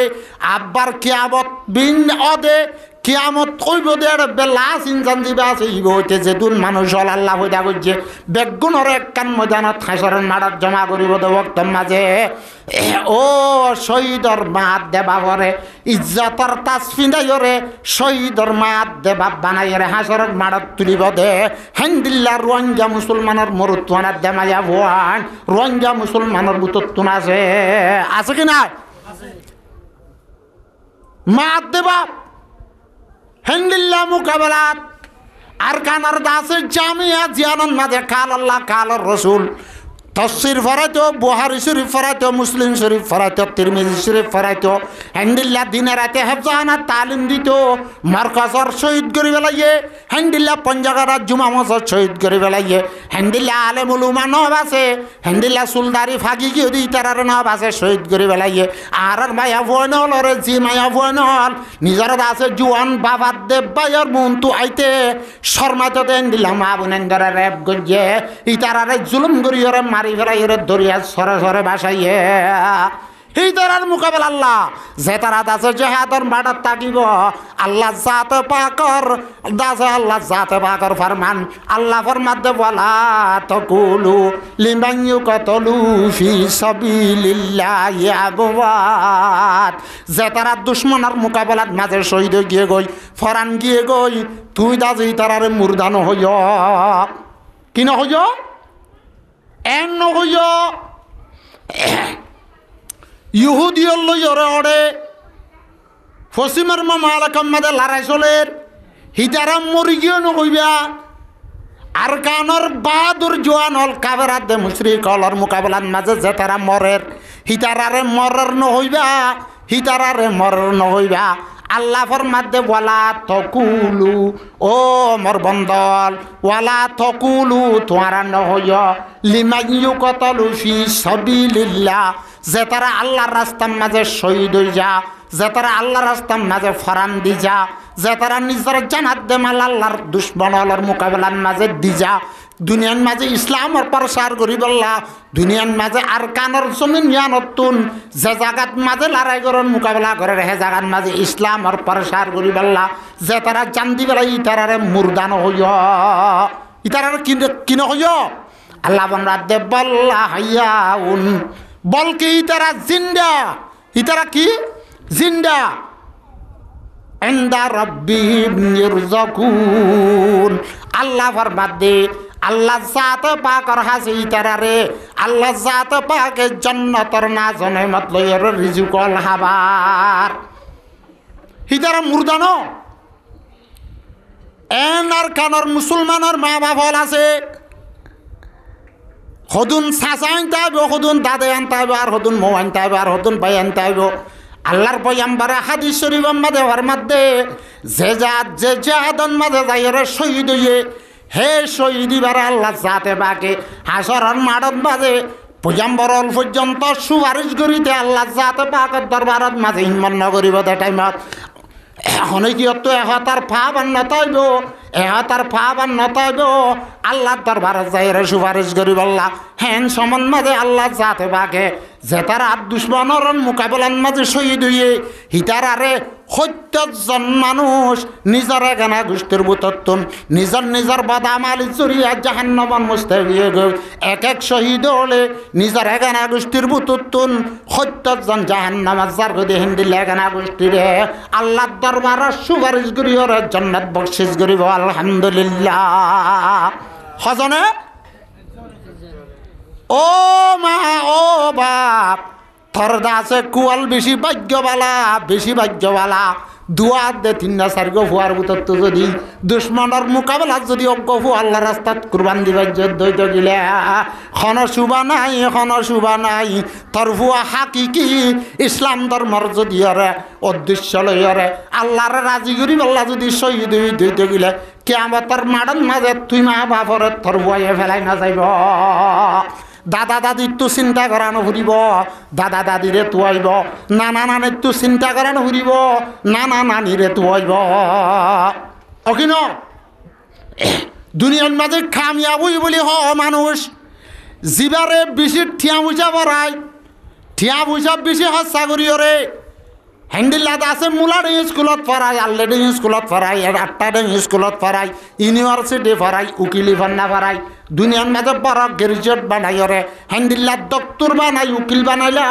আব্বার কিয়ামত বিন অদে কিয়ামত কইব দে বেলাস ইনসান দিবা আছে ইব হইতে যেদুন মানুষ আল্লাহ হইতা করছে বেগুনের একখান ময়দানত হাসরের মাঠত জমা করিব দে বক্তর মাঝে ও শহীদর মাত দে বাবরে ইজ্জতর তাসফিনাইরে শহীদর মাত দে বাপ বানাইরে হাসরের মাঠত তুলিব দে হেন্দিল্লা রোহিঙ্গা মুসলমানের মরুত্বানার দে মায়া ভুয়ান রোহিঙ্গা মুসলমানের বুতত্তুন আছে কি না মাত দে বাপ হেন্দিল্লা মুকাবেলাত আর কানার দাসের জামিয়া জিয়ানন মাঝে কাল আল্লাহ কাল রসুল তফসির ফরাইতো বুহারি শরীফ ফরাইতো মুসলিম শরীফ ফরাইতো তিরমিজি শরীফ ফরাইতো হেন্দিল্লা দিনে রাতে হেফজানা তালিম দিত মার্কাজর শহীদ করি বেলাইয়ে হেন্দিল্লা পঞ্জাগারা জুমা মসজিদ শহীদ করি বেলাইয়ে হেন্দিল্লা আলেমুল উমা নব আছে হেন্দিল্লা সুলদারি ফাঁকি গিয়ে দি তারার নব আছে শহীদ করি বেলাইয়ে আর মায়া ভয় নলরে জি মায়া ভয় নল নিজের আছে জুয়ান বাবার দেব ভাইয়ের মন তু আইতে শর্মাতে হেন্দিল্লা মা বোনেন্দরে রেপ গিয়ে ইতারারে জুলুম করিয়রে মারি ফেলাই দরিয়া সরে সরে বাসাইয়ে এই তারার মোকাবেলা আল্লাহ যে তারা দাসে জেহাদর মাঠত থাকিব আল্লাহ জাতে পাকর দাসে আল্লাহ জাতে পাকর ফরমান আল্লাহ ফরমাতে বলা তাকুলু লিমান ইউকাতালু ফি সাবিলিল্লাহি আমওয়াত যে তারা দুশমনের মোকাবেলার মাঝে শহীদ গিয়ে গই ফরান গিয়ে গই তুই দাসে তারারে মুরদান হইয় কি না হইয় এন নহইয় ইহুদিয়র লইরে অড়ে ফসিমার মামালাকাম মাদে লড়াই চলের হিতারাম মরি গিয়ে নহইবা আর কানর বাহাদুর জোয়ান হল কাবেরাত দে মুশরিক হলর মোকাবেলার মাঝে যে তারা মরের হিতারারে মরের নহইবা হিতারারে মরের নহইবা আল্লাহ ফরমাতে ওয়ালা তকুলু ও মোর বন্দল ওয়ালা তকুলু তোমারা নহয় লিমান ইউকাতালু ফি সাবিলিল্লাহ যে তারা আল্লাহর রাস্তার মাঝে শহীদ হই যা যে তারা আল্লাহর রাস্তার মাঝে ফরান দি যা যে তারা নিজের জানাত দে মাল আল্লাহর দুশ্মনর মোকাবেলার মাঝে দি যা দুনিয়ার মাঝে ইসলামের প্রসার করি বললা দুনিয়ার মাঝে আর কানর জমিন নতুন যে জায়গাত মাঝে লড়াই করার মোকাবেলা করে হে জায়গার মাঝে ইসলামের প্রসার করি বললা যে তারা জানদি বেলা ইতারারে মুরদান হইয় ইতারারে কিন হইয় আল্লাহ বন্দা দে বল্লা হাইয়াউন বলকে ইতারা জিন্দা ইতারা কি জিন্দা ইনদা রাব্বিহিম ইরযাকুন আল্লাহ ফরমাত দে আল্লাহ জাতে পাকর হাসি তারারে আল্লাহ জাতে পাকে জান্নাতের নাজনে মতলয়ের রিজুকল হাবার হিতারা মুরদানো এনার কানর মুসলমানের মা বাপ আছে হদুন চাচা আনতে হইব হদুন দাদা আনতে হইব আর হদুন মৌ আনতে হইব আর হদুন ভাই আনতে হইব আল্লাহর পয়গম্বরে হাদিস শরীফের মাঝে ফরমাতে যে জাহাদন মাঝে যাইরে শহীদ হইয়ে হে শহীদ বারে আল্লাহ জাতে বাকে হাসরের মাঠত মাঝে পয়গম্বর পর্যন্ত সুপারিশ করিতে আল্লাহ জাতে পাকের দরবারত মাঝে হিম্মত নকরিব দে টাইমত এখন কি তো এহতার ফাপ আর নতাইব এহতার ফাপ আর নতাইব আল্লাহর দরবারে যাইরে সুপারিশ করি বললা হেন সমান মাঝে আল্লাহ জাতে বাকে যে তারা দুশ্মনের মোকাবেলার মাঝে শহীদ হইয়ে হিতারারে 70জন মানুষ নিজের এখানে গোষ্ঠীর বুতত্তুন নিজের বদামালি চুরিয়া জাহান্নামের মুস্তে গিয়ে গই এক এক শহীদ হলে নিজের এখানে গোষ্ঠীর বুতত্তুন 70জন জাহান্নামের জার গদি হিন্দিলে এখানে গোষ্ঠীরে আল্লাহর দরবারে সুপারিশ করি ওর জান্নাত বকশিশ করিব আলহামদুলিল্লাহ হজনে ও মা ও বাপ থরদা আছে কুয়াল বেশি ভাগ্যবালা বেশি ভাগ্যবালা দুয়া দে তিন না চার গো ফুয়ার ভিতর তো যদি দুশ্মনের মোকাবেলা যদি অজ্ঞ ফু আল্লাহ রাস্তাত কুরবান দিবার দৈত গিলে খন শুবা নাই তোর ফুয়া হাকিকি ইসলাম ধর্মর যদি হরে উদ্দেশ্য লই হরে আল্লাহর রাজি করি আল্লাহ যদি শহীদ দৈত গিলে কিয়ামতের মাডন মাঝে তুই মা বাপরে তোর ফুয়াইয়ে ফেলাই না যাইব দাদা দাদির তো চিন্তা করানো ফুরিব দাদা দাদিরে তুয়াইব নানা নানির তো চিন্তা করানো ফুরিব নানা নানিরে তুয়াইব অকিন দুনিয়ার মাঝে খামিয়াবই বলি হ মানুষ জিবারে বেশি ঠিয়া পয়সা পড়ায় ঠিয়া পয়সা বেশি হস্যা করি রে হ্যান্ডিল্লাত আছে মুলাডি স্কুলত পড়ায় আল্লেডি স্কুলত পড়ায় আট্টাডি স্কুলত পড়ায় ইউনিভার্সিটি পড়ায় উকিলি ফান্না পড়ায় দুনিয়ার মাঝে বড় গ্রাজুয়েট বানাই রে হ্যান্ডিল্লাত ডক্টর বানাই উকিল বানাইলা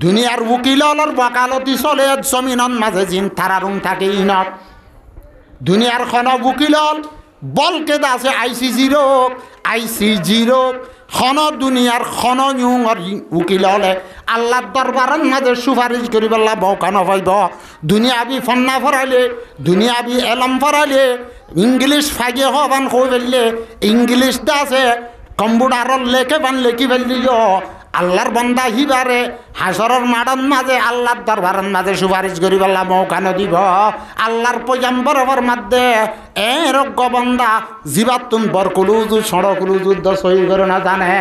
দুনিয়ার উকিল হলর বকালতি চলে জমিনের মাঝে জিন থারারুম থাকে ইনত দুনিয়ার খন উকিল হল বলকে আছে আইসিজি রোগ আইসিজি রোগ খন দুনিয়ার খন ইউঙর উকিল হলে আল্লাহর দরবারের মাঝে সুপারিশ করি বললা বৌকানো পাইব দুনিয়াবি ফন্না ফরাইলে দুনিয়াবি এলম ফরাইলে ইংলিশ ফাগে হবান কই ফেললে ইংলিশ দা আছে কম্পিউটারর লেখে বান লেখি ফেললি আল্লাহর বন্দা হিবারে হাসরের মাডন মাঝে আল্লাহর দরবারের মাঝে সুপারিশ করি বললা মৌকানো দিব আল্লাহর পয়গম্বরের মধ্যে রোগ্য বন্দা জীবাতুন বরকুলুজু সড়কুলুযুদ্ধ সহি করে না জানে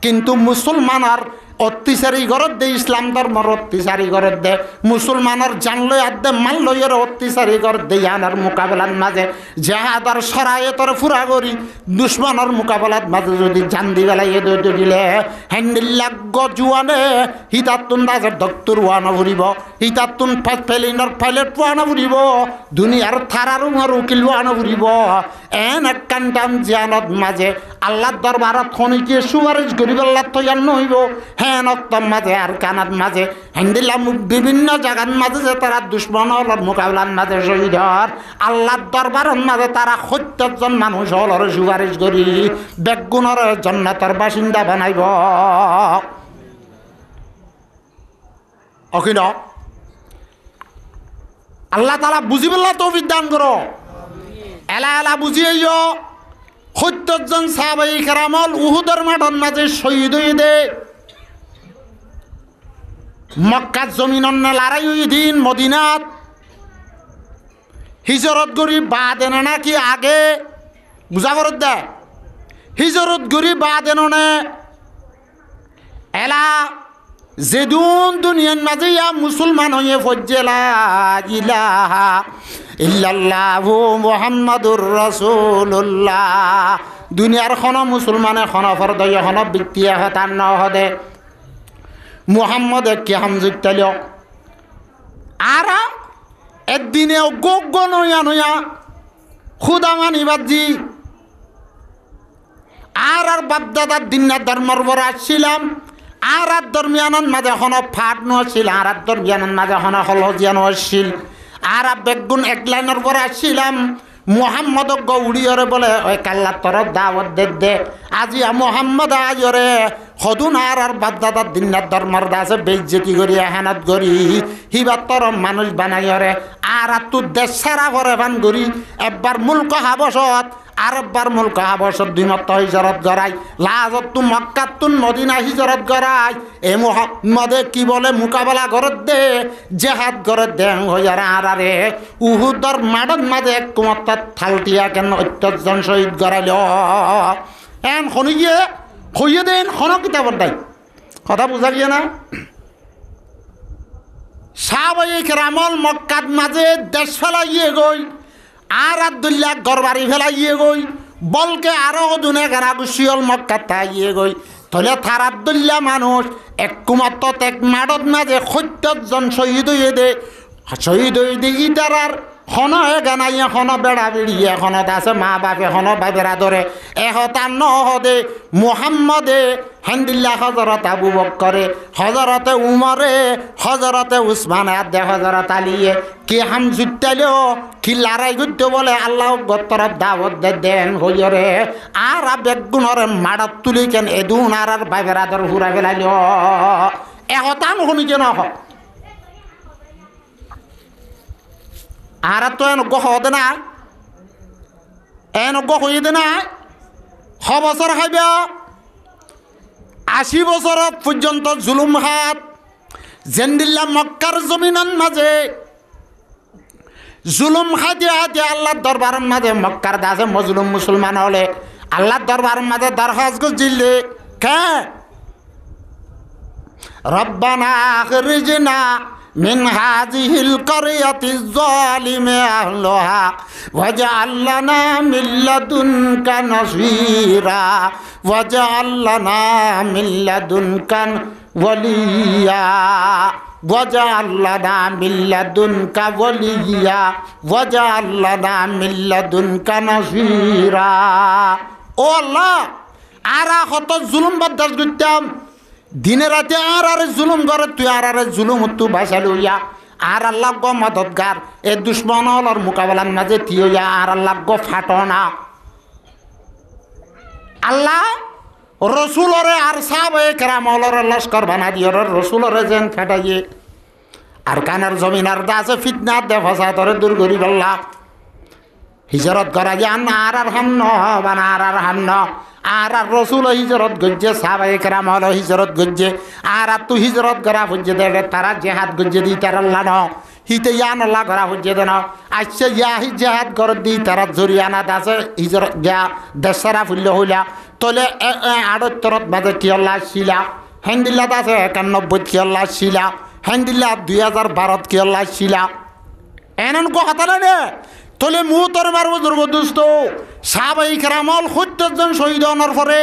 কিন্তু মুসলমানের অত্যাচারী ঘরত দে ইসলাম ধর্মর অত্যাচারী ঘরত দে মুসলমানের জানলে আদে মাল লইয়ের অত্যাচারী ঘরত দে ইয়ানার মোকাবেলার মাঝে জেহাদার সরায়তর ফুরা করি দুশ্মনের মোকাবেলার মাঝে যদি জান দি বেলাই এ দিলে হ্যান্ডিল্লাগ গজুয়ানে হিতাতুন রাজের ডক্টর ওয়ানা ফুরিব হিতাতুন ফেলিনের পাইলট ওয়ানা ফুরিব দুনিয়ার থারারুঙর উকিল ওয়ানা ফুরিব এন এক কান্টাম জিয়ানত মাঝে আল্লাহর দরবারত খনিকে সুপারিশ করি আল্লাহ তৈয়ার নহইব হ্যাঁ নক্তম মাঝে আর কানার মাঝে হ্যান্ডিল্লা বিভিন্ন জায়গার মাঝে যে তারা দুশ্মনের মোকাবিলার মাঝে শহীদ হর আল্লাহর দরবারের মাঝে তারা ৭০ জন মানুষ হলর সুপারিশ করি বেগুনের জান্নাতের বাসিন্দা বানাইব অখিন আল্লাহ তাআলা বুঝিবল্লা তৌফিক দান করো এলা এলা বুঝিয়ে ৭০ জন সাহাবায়ে কেরামল উহুদের মাঠের মাঝে শহীদ হয়ে দে মক্কার জমিনন লড়াই হই দিন মদিনাত হিজরত গরি বাদ এনে নাকি আগে বুঝা করত দে হিজরত গরি বাদ এনে এলা যেদুন দুনিয়ার মাঝে ইয়া মুসলমান হয়ে ফজ্জেলা ইলাহা ইল্লাল্লাহু মুহাম্মাদুর রাসূলুল্লাহ দুনিয়ার খন মুসলমানে খন ফরদয় খন ব্যক্তিয়ে হতান ন হদে মুহাম্মদ কে হামজুক্তাল আর একদিনে গোগ নয়া নয়া খুদা মানিবাজি আর বাপদাদার দিনার ধর্মর বড় আসছিলাম আর দরমিয়ানের মাঝে খন ফাট নছিল আর দরমিয়ানের মাঝে খন হলজিয়ান আসছিল আর বেগুন এক লাইনের পর আসছিলাম মোহাম্মদ গৌড়িয়রে বলে ওই কাল্লা তরফ দাওয়াত দে আজি মোহাম্মদ আজরে সদুন আর বাপদাদার দিনার ধর্মর দাসে বেজ্জতি করি এহানত করি হিবার তরফ মানুষ বানাইরে আর তোর দেশ সারা করে বান করি একবার মুলক হাবসত আর একবার মুলক হাবসত 2 মত হিজরত গড়াই লাজত তু মক্কাত তুন মদিনা হিজরত গড়াই এ মোহাম্মদে কি বলে মোকাবেলা করত দে জেহাদ করত দে হইয়ার আরে উহুদর মাডন মাঝে এক কুমত্তার থালটিয়া কেন ৭০ জন শহীদ গড়াইল এন শুনি গিয়ে হইয়ে দেন খন কিতাবত দেয় কথা বুঝা গিয়ে না সাহাবায়ে কেরামল মক্কাত মাঝে দেশ ফেলাইয়ে গই আর আব্দুল্লাহ গরবারি ফেলাইয়ে গই বলকে আরো দুনে গারা গুছিয়ল মক্কাত তাইয়ে গই তাহলে থার আব্দুল্লাহ মানুষ এক কুমাত্ত এক মাডত মাঝে ৭০ জন শহীদ হয়ে দে শহীদ হয়ে দে ইতারার হন গানাই এখন বেড়া বেড়ি এখনত আছে মা বাপ এখন বাবেরা ধরে এহতা নহদে মুহাম্মদে হেন্দিল্লা হজরত আবু বকরে হজরতে উমরে হজরতে উসমানে আদে হজরত আলিয়ে কি হাম জুতালেও কি লড়াই করতে বলে আল্লাহ গত্তর দাওয়াত দেন হইরে আর বেগুনরে মাড়াত তুলি কেন এদুন আর বাবেরা ধর হুরা ফেলাইল এহতা নহনি কেন আর তো এন গহ দে না এন গহ দে না বছর খাইবে 80 বছর পর্যন্ত জুলুম হাত জেন্দিল্লা মক্কার জমিনের মাঝে জুলুম হাতিয়া হাতিয়া আল্লাহর দরবারের মাঝে মক্কার দাসে মজলুম মুসলমান হলে আল্লাহর দরবারের মাঝে দরখাস্ত করছিলে কে রব্বানা আখরিজনা من هذه القرية الظالم أهلها واجعل لنا من لدنك نصيرا واجعل لنا من لدنك وليا واجعل لنا من لدنك وليا واجعل لنا من لدنك نصيرا ও আল্লাহ আরা কত জুলুম বরদাস্ত করতাম দিনে রাতে আর জুলুম করে তুই আর জুলুম তু বাঁচাল হইয়া আর আল্লাহ গো মদতগার এ দুশ্মন হলর মোকাবেলার মাঝে থিয়া আর আল্লাহ গো ফাটো না আল্লাহ রসুলরে আর সাহাবে কেরাম হলরে লস্কর বানা দিয়ে রসুলরে যেন ফেটাইয়ে আর কানের জমিনার দাসে ফিতনা দে ফসাদরে দূর করি বললা হিজরত করা যে আর হাম ন বানা আর হাম ন আর রসুল হিজরত গজ্জে সাহাবায়ে কেরাম হলো হিজরত গজ্জে আর তু হিজরত করা হজ্জে দেবে তারা জেহাদ গজ্জে দি তারা আল্লাহ ন হিতে ইয়ান আল্লাহ করা হজ্জে দেন আচ্ছা ইয়া হি জেহাদ কর দি তারা জরিয়ানা দাসে হিজরত গিয়া দেশরা ফুল্য হইলা তলে 78 বাজে কি আল্লাহ ছিলা হেন্দিল্লা দাসে 91 কি আল্লাহ ছিলা হেন্দিল্লা 2012 কি আল্লাহ ছিলা এনন কথা না তলে মুতর মারব দুর্গদুস্ত সাহাবাই কেরামল 70 জন শহীদ হওয়ার পরে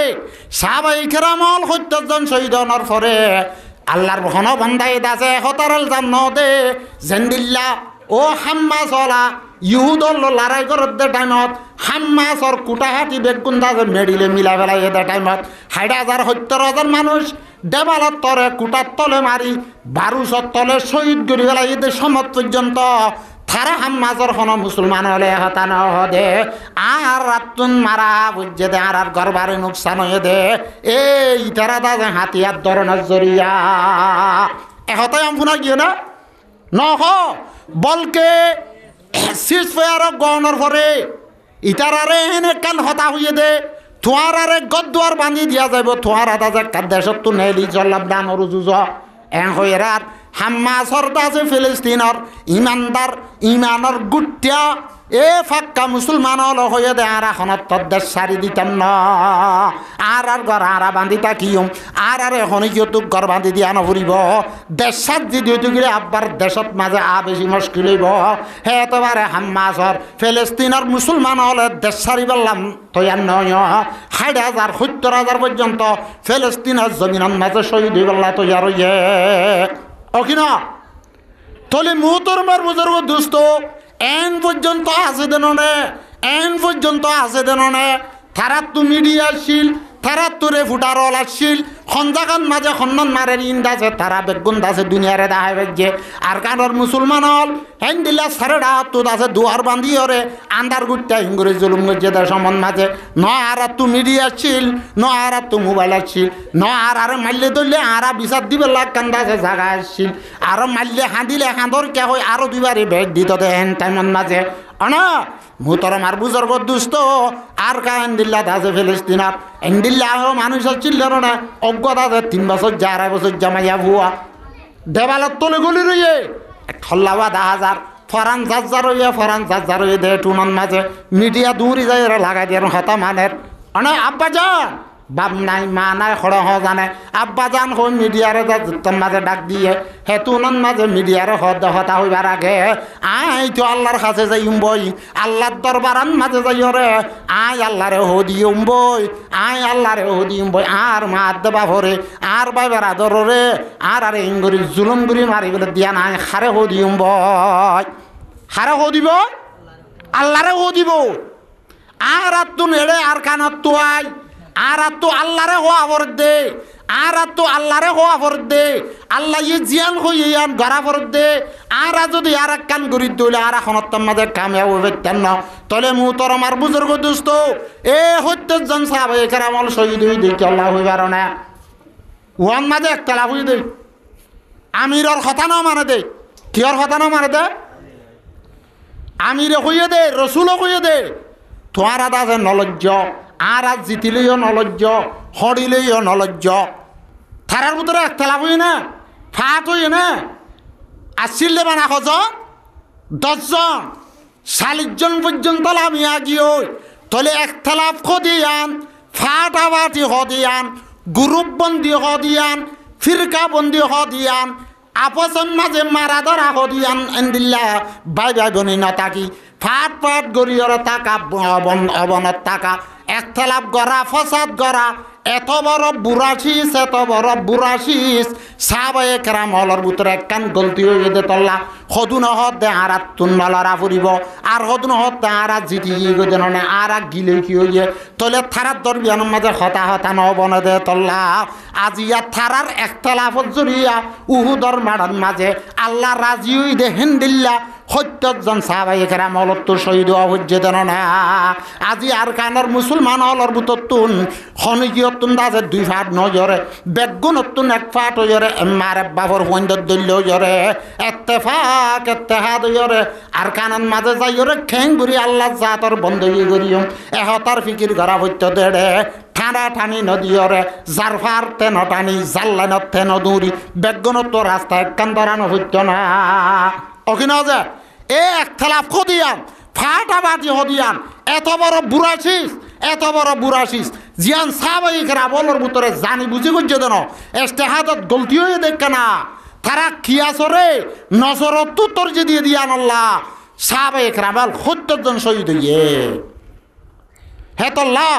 সাহাবাই কেরামল 70 জন শহীদ হওয়ার পরে আল্লাহর ঘন বান্দাই দাসে হতারল জান্নতে জেন্দিল্লা ও হাম্মা চলা ইহুদর লড়াই করার দে টাইমত হাম্মাসর কুটাহাটি বেগুন দাসে মেডিলে মিলা ফেলাই এ টাইমত 60,000 মানুষ দেবালত তরে কুটার তলে মারি 1200 তলে শহীদ করি ফেলাই এদের সমত পর্যন্ত থারা হাম্মাজর হন মুসলমান হলে হতান হদে আর রাতুন মারা বুঝে দে আর গরবারে নুকসান হয়ে দে এই তারা দাজে হাতিয়ার ধরনের জরিয়া এহতাই আমফুনা গিয়ে না নহ বলকে সিজ ফায়ার গহনের পরে ইতারারে এনে কান হতা হইয়ে দে তোমারারে গদ্দুয়ার বান্ধি দিয়া যাইব তোমার দাজে কাদেশত তু নেলি জল্লাব দান রুজুজ এন হইরার হাম্মাসর দাসে ফিলিস্তিনর ইমানদার ইমানর গুটিয়া এ ফাক্কা মুসলমান হল হয়ে দে আর এখনত তদ্দেশ সারি দিতাম না আর ঘর আরা বান্ধি থাকিম আর এখনই কিয় তোক ঘর বান্ধি দিয়া নভরিব দেশাত যদি হইতে গেলে আব্বার দেশত মাঝে বেশি মুশকিল হইব হে এতবারে হাম্মাসর ফিলিস্তিনর মুসলমান হলে দেশ সারি বললাম তৈয়ার নয় 60,000-70,000 পর্যন্ত ফিলিস্তিনের জমিনের মাঝে শহীদ হয়ে বললা তৈয়ার হইয়ে অকিন তলে মুহতরমার বুজুর্গ দুস্থ এন পর্যন্ত আছে দেননে এন পর্যন্ত আছে দেননে তারা তো মিডিয়া শিল তারা তোরে ফুটার অলাশিল খঞ্জাগান মাঝে খন্নন মারের ইন্দাছে তারা বেগুন দাসে দুনিয়ারে দাহাই বেজে আর কারোর মুসলমান হল হেন দিলা সারে ডাহাত্তু দাসে দুয়ার বান্ধি হরে আন্দার গুটটা হিঙ্গুরে জুলুম গজ্জে দেয় সমন মাঝে ন আর তু মিডিয়া ছিল ন আর তু মোবাইল আসছিল ন আর মারলে ধরলে আরা বিচার দিবে লাগ কান্দাছে জায়গা আসছিল আর মারলে হাঁদিলে হাঁদর কে হয় আরো দুইবারে ভেট দিত দে হেন টাইমন মাঝে অনা মুতরম আর বুজুর্গ দুস্থ আর কা এন্দিল্লা দাসে ফিলিস্তিনার এন্দিল্লা মানুষ ছিল না অজ্ঞতা 3 বছর 4 বছর জামাইয়া ভুয়া দেবালত তলে গলি রইয়ে ঠল্লাবা 10,000 ফরান জাজ্জার হইয়া ফরান জাজ্জার হইয়ে দে টুনন মাঝে মিডিয়া দূরি যায় লাগাই দিয়ে হতা মানের অনে আব্বা যান বাপ নাই মা নাই খড় হ জানে আব্বা যান হই মিডিয়ারে তোর মাঝে ডাক দিয়ে হে তুনন মাঝে মিডিয়ারে হতা হইবার আগে আই তো আল্লাহর কাছে যাইম বই আল্লাহর দরবারান মাঝে যাই রে আই আল্লাহরে হদিম বই আই আল্লাহরে হদিম বই আর মা দেবা ভরে আর বাইবার আদর রে আর ইঙ্গুরি জুলুম গুরি মারি বলে দিয়া নাই খারে হদিম বই হারে হো দিব আল্লাহরে হো দিব আর তো নেড়ে আর কানত তো আই আর তো আল্লাহরে হো আবর দে আর তো আল্লাহরে হো আবর দে আল্লাহ ইয়ে জিয়ান হইয়ে আন গড়া ফর দে আর যদি আর এক কান করি দইলে আর এখনত মাঝে কামিয়াব হইতেন না তলে মুতর আমার বুজুর্গ দোস্ত এ হত্যজন সাহাবা একরাম আল শহীদ হই দেখি আল্লাহ হইবার না ওয়ান মাঝে একটা লাভ হই দে আমিরর কথা না মানে দে কিয়র কথা না মানে দে আমিরে হইয়ে দে রসুলও হইয়ে দে তোমার আদা আছে নলজ্জ আর আজ জিতিলেও নলজ্জ হরিলেও নলজ্জ থারার ভিতরে একটা লাভ হই না ফাট হই না আসলে মানে কজন 10 জন 40 জন পর্যন্ত আমি আগিয়ে তলে একতলাফ খদিয়ান ফাটাবাটি হদিয়ান গ্রুপ বন্দি হদিয়ান ফিরকা বন্দি হদিয়ান আপসন মাঝে মারা ধরা হদিয়ান এন্দিল্লা বাই বাই বনি না তাকি ফাট ফাট গড়িয়র টাকা অবনত টাকা একতলাফ গড়া ফসাদ গড়া এত বড় বুড়াশিস সাহাবায়ে কেরাম হলর ভিতরে একখান গলতি হয়ে দে তল্লা সদু নহত দে আরাত তুন নলরা ফুরিব আর সদু নহত দে আরাত জিতি গিয়ে যেন আর গিলে কি হয়ে তলে থারার দরবিয়ানোর মাঝে হতা নহবন দে তল্লা আজি ইয়াত থারার একতলাফত জড়িয়া উহুদর মাড়ার মাঝে আল্লাহ রাজি হই দে হেন্দিল্লা 70 জন সাহাবায়ে কেরাম হলত তো শহীদ হজ্জে দেন না আজি আর কানের মুসলমান হলর ভিতর তুন খনিকীয় তুন দাজে 2 ফাট নজরে বেগুনত তুন 1 ফাট হজরে মারে বাবর হইন্দর দল্য হজরে ইত্তেফাক ইত্তেহাদ হজরে আর কানের মাঝে যাইরে খেং বুড়ি আল্লাহ জাতর বন্ধই করিও এহতার ফিকির করা হইত দেড়ে ঠান্ডা ঠানি নদীরে জারফার তেন টানি জাল্লানত তেন দৌড়ি বেগুনত রাস্তা একখান ধরানো হইত না অকিনা যে এ একতলাফ খদিয়ান ফাটাবাটি হদিয়ান এত বড় বুড়াশিস জিয়ান সাহাবায়ে কেরাম বলর ভিতরে জানি বুঝি করছে দেন ইজতিহাদত গলতি হয়ে দেখ না তারা কিয়াসরে নজরত তোর যে দিয়ে দিয়ান আল্লাহ সাহাবায়ে কেরাম 70 জন শহীদ হইয়ে হেতল্লাহ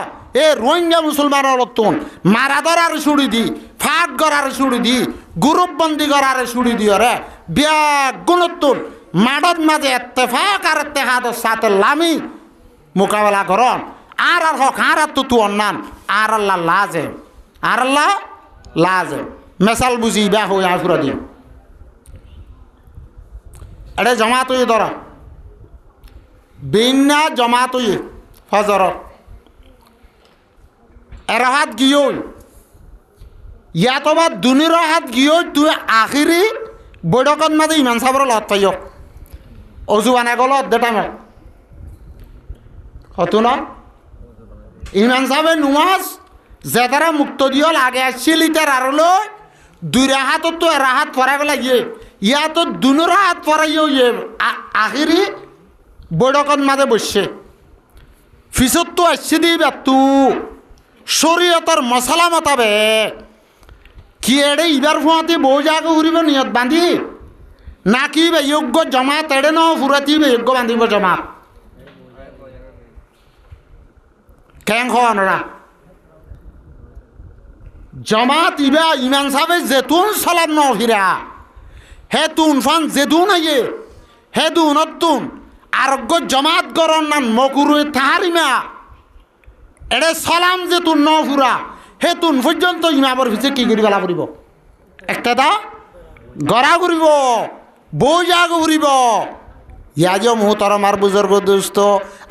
এ রোহিঙ্গা মুসলমান অলতুন মারা ধরার ছুড়ি দি ফাট গড়ার ছুড়ি দি গ্রুপ বন্দি গড়ার ছুড়ি দিও রে ব্যাগ গুণতুন মাডত মাঝে ইত্তেফাক আর ইত্তেহাদর সাথে লামি মোকাবেলা করন আর হক আর তো তুয়ার নাম আর আল্লাহ লাজে মেসাল বুঝি ব্যাগ হয়ে আসুরা দি এটা জমাত হয়ে ধরা বিনা জমাত হয়ে ফজরত এরাহাত গিয়ে ইয়াত বা দুনির হাত গিয়ে তুই আখিরি বৈঠকত মাঝে ইমান সাবর লত পাইও অজু বানাই গল অর্ধে টাইমত হতো না ইমান সাহেব নুমাজ যে তারা মুক্ত দিয়ল আগে আসছিল ইতার আর লই 2 হাতত তো এরাহাত পরাই পেলাই গিয়ে ইয়াত দুনির হাত পরাইও ইয়ে আখিরি বৈঠকত মাঝে বসছে ফিসত তো আসছে দিই তু শরীয়তর মশলা মোতাবেক কি এড়ে ইবার ফুয়াতে বউ জাগে উড়িব নিয়ত বান্ধি নাকি বে যোগ্য জমাত এড়ে ন ফুরাতি বে যোগ্য বান্ধিব জমাত কেন হওয়া জমাত ইবা ইমান সাহেব যেতুন সলাম ন ফিরা হে তুন ফান যেদুন আইয়ে হে দুনতুন আরোগ্য জমাত গরন নান মকুরুয়ে তাহারিমা এড়ে সালাম যে তুন ন ফুরা হে তুন পর্যন্ত ইমাবর ভিতরে কি করি গলা ফুরিব একটা দা গড়া ঘুরিব বউ জাগ ঘুরিব ইয়াজ মুহতরমার বুজুর্গ দোস্ত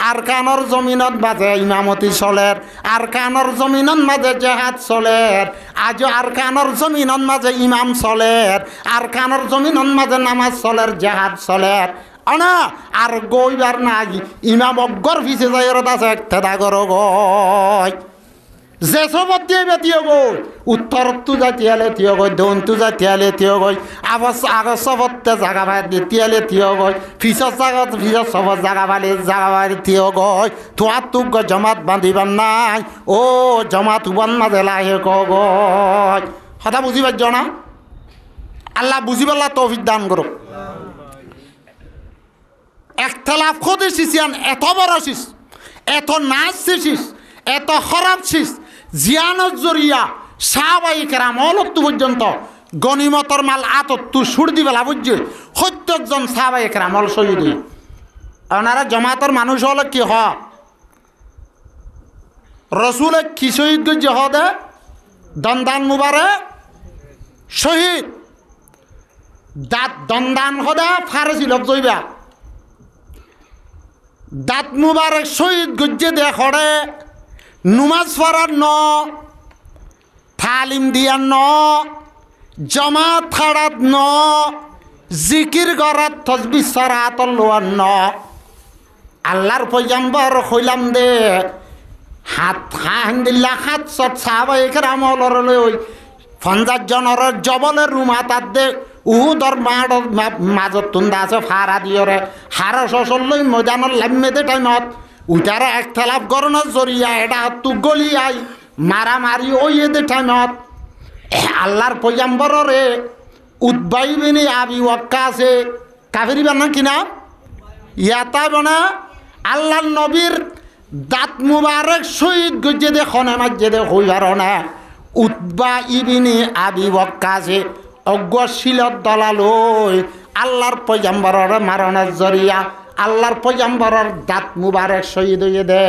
আর কানর জমিনত বাজে ইমামতি চলের আর কানর জমিনত মাঝে জেহাদ চলের আজ আর কানর জমিনত মাঝে ইমাম চলের আর কানর জমিনত মাঝে নামাজ চলের জেহাদ চলের আনা আর গইবার নাই ইমাম অগ্গর ফিসে যাই আছে একটা গর গয় যে সবত দিয়ে বেতিয়ে গই উত্তর তু জাতিয়ালে থিয় গই দৌন তু জাতিয়ালে থিয় গই আগর সবতে জাগা ভাই দিতিয়ালে থিয় গই ফিসর জাগত ফিসর সবত জাগা ভাই থিয় গই তোয়ার তুক জমাত বান্ধিবার নাই ও জমাত উবান মাঝে লাহে গয় কথা বুঝি পারছ না আল্লাহ বুঝি পারলা তৌফিক দান করো একতলাফ খোদে শিশিয়ান এত বড় শিস এত নাচ শিস এত খারাপ শিস জিয়ানত জরিয়া সাহাবায়ে কেরাম অলত্তু পর্যন্ত গনিমতর মাল আতত্তু সুর দিবেলা বুঝছে 70 জন সাহাবায়ে কেরাম অল শহীদ ওনারা জমাতর মানুষ হলে কি হ রসুলে কি শহীদ গজ্জে হ দে দন্দান মুবারে শহীদ দাঁত দন্দান হদা ফারসি লোক জইবা দাঁত মুবারক শহীদ গজ্জে দে খড়ে নুমাজ পড়ার ন তালিম দিয়ার ন জমাত খাড়াত ন জিকির গরাত তসবি সরাত লোয়ার ন আল্লাহর পয়গম্বর হইলাম দে হাত হান্দিল্লা হাত সব সাহাবায়ে কেরামর লই 50 জনের জবলের রুমা তার দে উহুদর মাজত তুন্দা আছে ফারা দিয়রে হারা সসল লই ময়দানের লাম্মে দে টাইমত উইটারে একতলাপ গরনের জরিয়া এটা তু গলি আই মারামারি ওই দে টাইমত আল্লাহর পয়গম্বররে উতবাই বিন আবি ওয়াক্কাসে কাফিরি বানা কিনা ইয়াতা বনা আল্লাহর নবীর দাঁত মুবারক শহীদ গজ্জে দে খনে মাজ্জে দে হইবার না উতবা ইবিনি আবি ওয়াক্কাসে অজ্ঞশীলত দলালই আল্লাহর পয়গম্বরের মারণের জরিয়া আল্লাহর পয়গম্বরের দাঁত মুবারক শহীদ হয়ে দে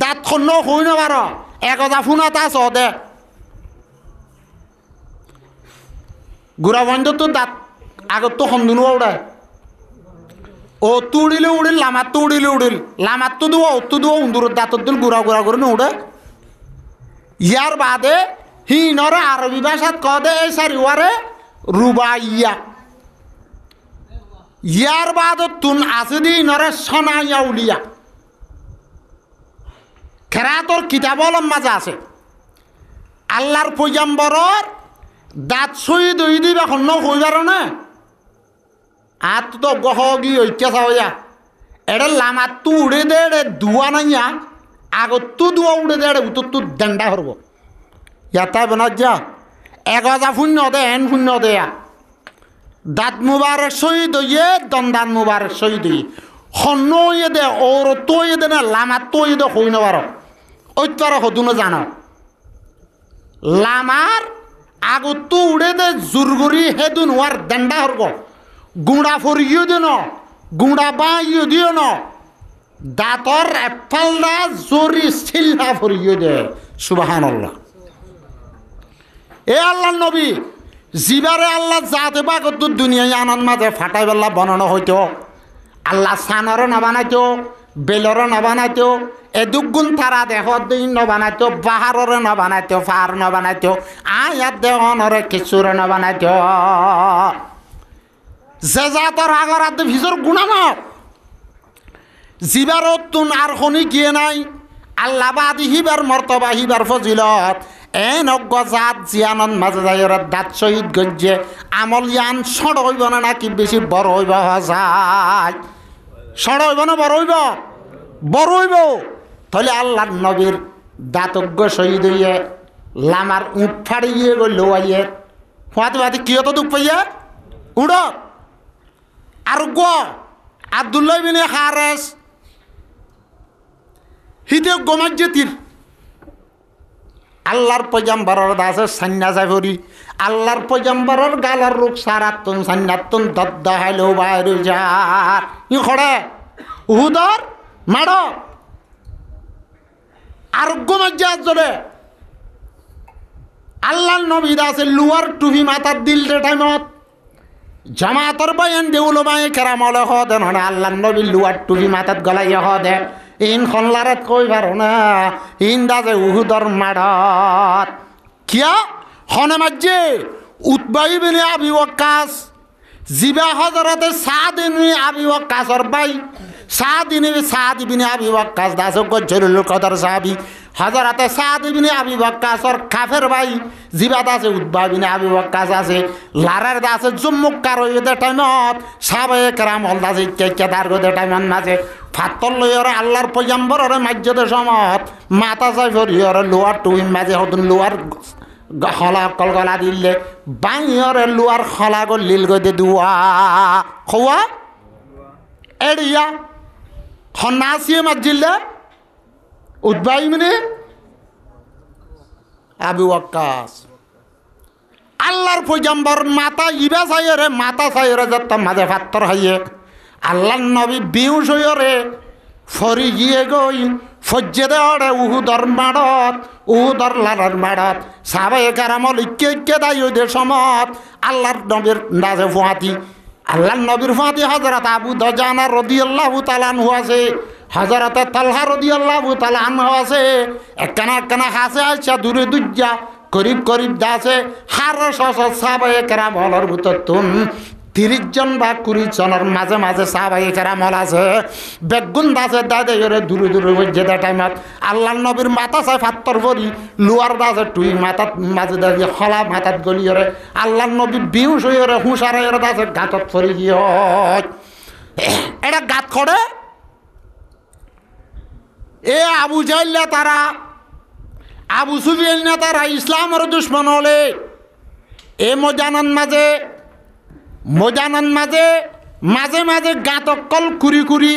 দাঁত খন্ন হই না বারো একজা ফুনাত আস দে গুড়া বন্ধ তো দাঁত আগত তো সন্দুনো উড়ায় ও তুড়িলে উড়িল লামাত তো উড়িলে উড়িল লামাত তো দেবো তো দেবো উন্দুরের দাঁতর দিল গুড়া গুড়া করে উড়ে ইয়ার বাদে হিনরে আরবি ভাষাত কদে এই সারিওয়ারে রুবাইয়া ইয়ার বাদ তুন আছে দি নরে সনাইয়া উলিয়া খেরাতর কিতাবলম মাঝে আছে আল্লাহর পয়গম্বরর দাঁত শহীদ হই দিবা খন্ন হইবার না আত তো গহগি ঐক্য হইয়া এটা লামাত তু উড়ে দে দুয়া নাইয়া আগত তু দুয়া উড়ে দে উত্তর তু দণ্ডা হরব ইয়াতা বনাত যা একজা শূন্য দে এন শূন্য দেয়া দাঁত মুবারক শহীদ হইয়ে দন্দান মুবারক শহীদ হইয়ে খন্ন হইয়ে দে ওর তো হইয়ে দে না লামাত তো হইয়ে দে হই নবার ঐত্তর হতুনো জানো লামার আগত তু উড়ে দে জুরগুরি হেদুন ওয়ার দণ্ডা হরব গুঁড়া ফরিয়ে দে ন গুঁড়া বাঁইয়ে দিও ন দাঁতর এফালদা জরি সিল্লা ফরিয়ে দে সুবহানাল্লাহ এ আল্লাহ নবী জিবারে আল্লাহ জাতে বাগত দুনিয়ায় আনন্দ মাঝে ফাটাই বেলা বনানো হইতো আল্লাহ সানরও না বানাইতো বেলরও না বানাইতো এ দুগুণ তারা দেহ দিন ন বানাইতো বাহাররে ন বানাইতো ফার ন বানাইতো আয়াত দেহ নরে কিছুরে ন বানাইতো যে জাতর আগর আদ ভিজর গুণাম জিবার তুন আর খনি গিয়ে নাই আল্লাহ বাদি হিবার মর্তবা হিবার ফজিলত এন অজ্ঞ জাত জিয়ানন মাঝে যাই দাঁত শহীদ গজ্জে আমল ইয়ান সড় হইব না নাকি বেশি বড় হইব যায় সড় হইব না বড় হইব বড় হইব তাহলে আল্লাহর নবীর দাঁতজ্ঞ শহীদ হইয়ে লামার উঠ ফাড়ি গিয়ে গই লোয়াইয়ে ফাতে ফাতে কি হতো দুঃখ পাইয়া উড় আর গ আব্দুল্লাহ বিন হারেস হিতে গোমাজ তীর আল্লাহর পয়গম্বরের দাসে সন্ন্যাসা করি আল্লাহর পয়গম্বরের গালার রূপ সারাতুন সন্ন্যাতুন দদ্দা হাইলো বাইরে যার ই খড়ে উহুদর মাড়ো আরোগ্য মজ্জা জোরে আল্লাহর নবী দাসে লুয়ার টুপি মাথার দিল রে টাইমত জামাতর বয়ান দেউলো বাই কেরামলে হ দেন আল্লাহর নবী লুয়ার টুপি মাথাত গলাই হ দে ইন খনলারত কই পারো না ইন দাজে উহুদর মাড়ত কিয়া হনে মাজ্জে উতবাই বিন আবি ওয়াক্কাস জিবা হযরতে সাদ বিন আবি ওয়াক্কাসর ভাই সাদ বিন আবি ওয়াক্কাস দাস গজরুল কদর সাহাবী হযরতে সাদ বিন আবি ওয়াক্কাসর কাফের ভাই জিবা দাসে উতবা বিন আবি ওয়াক্কাস আছে লারার দাসে জুমুক কারো দে টাইমত সাহাবায়ে কেরাম হল দাসে কেদার গো দে টাইমত মাঝে ফাতল লইরে আল্লাহর পয়গম্বরের মাজ্জেদের সমত মাথা চাই ফরিয়রে লোয়ার টুইন মাঝে হতুন লোয়ার খলা কলগলা দিলে বাইরে লোয়ার খলা গো লিল গো দে দুয়া খোয়া এড়িয়া খন্নাসিয়ে মাজ্জিলে উদ্বাই মানে আবু ওয়াক্কাস আল্লাহর পয়গম্বর মাথা ইবা চাইরে মাথা চাইরে যত মাঝে ফাত্তর হাইয়ে আল্লাহ নবী বিউস হইরে ফরি গিয়ে গই ফজ্জে দেওয়ারে উহুদর মাড়ত উহুদর লালার মাড়ত সাহাবায়ে কেরামল ইক্কে দাই ওদের সমত আল্লাহর নবীর নাজে ফুয়াতি আল্লাহর নবীর ফুয়াতি হযরত আবু দুজানা রাদিয়াল্লাহু তাআলা আনহু আছে হযরত তালহা রাদিয়াল্লাহু তাআলা আনহু আছে একখানা হাসে আইসা দূরে দুজ্জা করিব দাসে হার সাহাবায়ে কেরামলের ভিতর তুন 30 জন বা 20 জনের মাঝে মাঝে সাহাবায়ে কেরামল আছে বেগুন দাসে দাদে দূরে হইছে দা টাইমত আল্লাহর নবীর মাথা চাই ফাত্তর ভরি লুয়ার দাসে টুই মাথাত মাঝে দাঁড়িয়ে হলা মাথাত গলিয়রে আল্লাহর নবী বিউস হইরে হুঁসারে দাসে গাতত ফরি গিয়ে এটা গাত খড়ে এ আবু জাহল তারা আবু সুফিয়ান তারা ইসলামের দুশ্মন হলে এ মজানন মাঝে গাতকল কুরি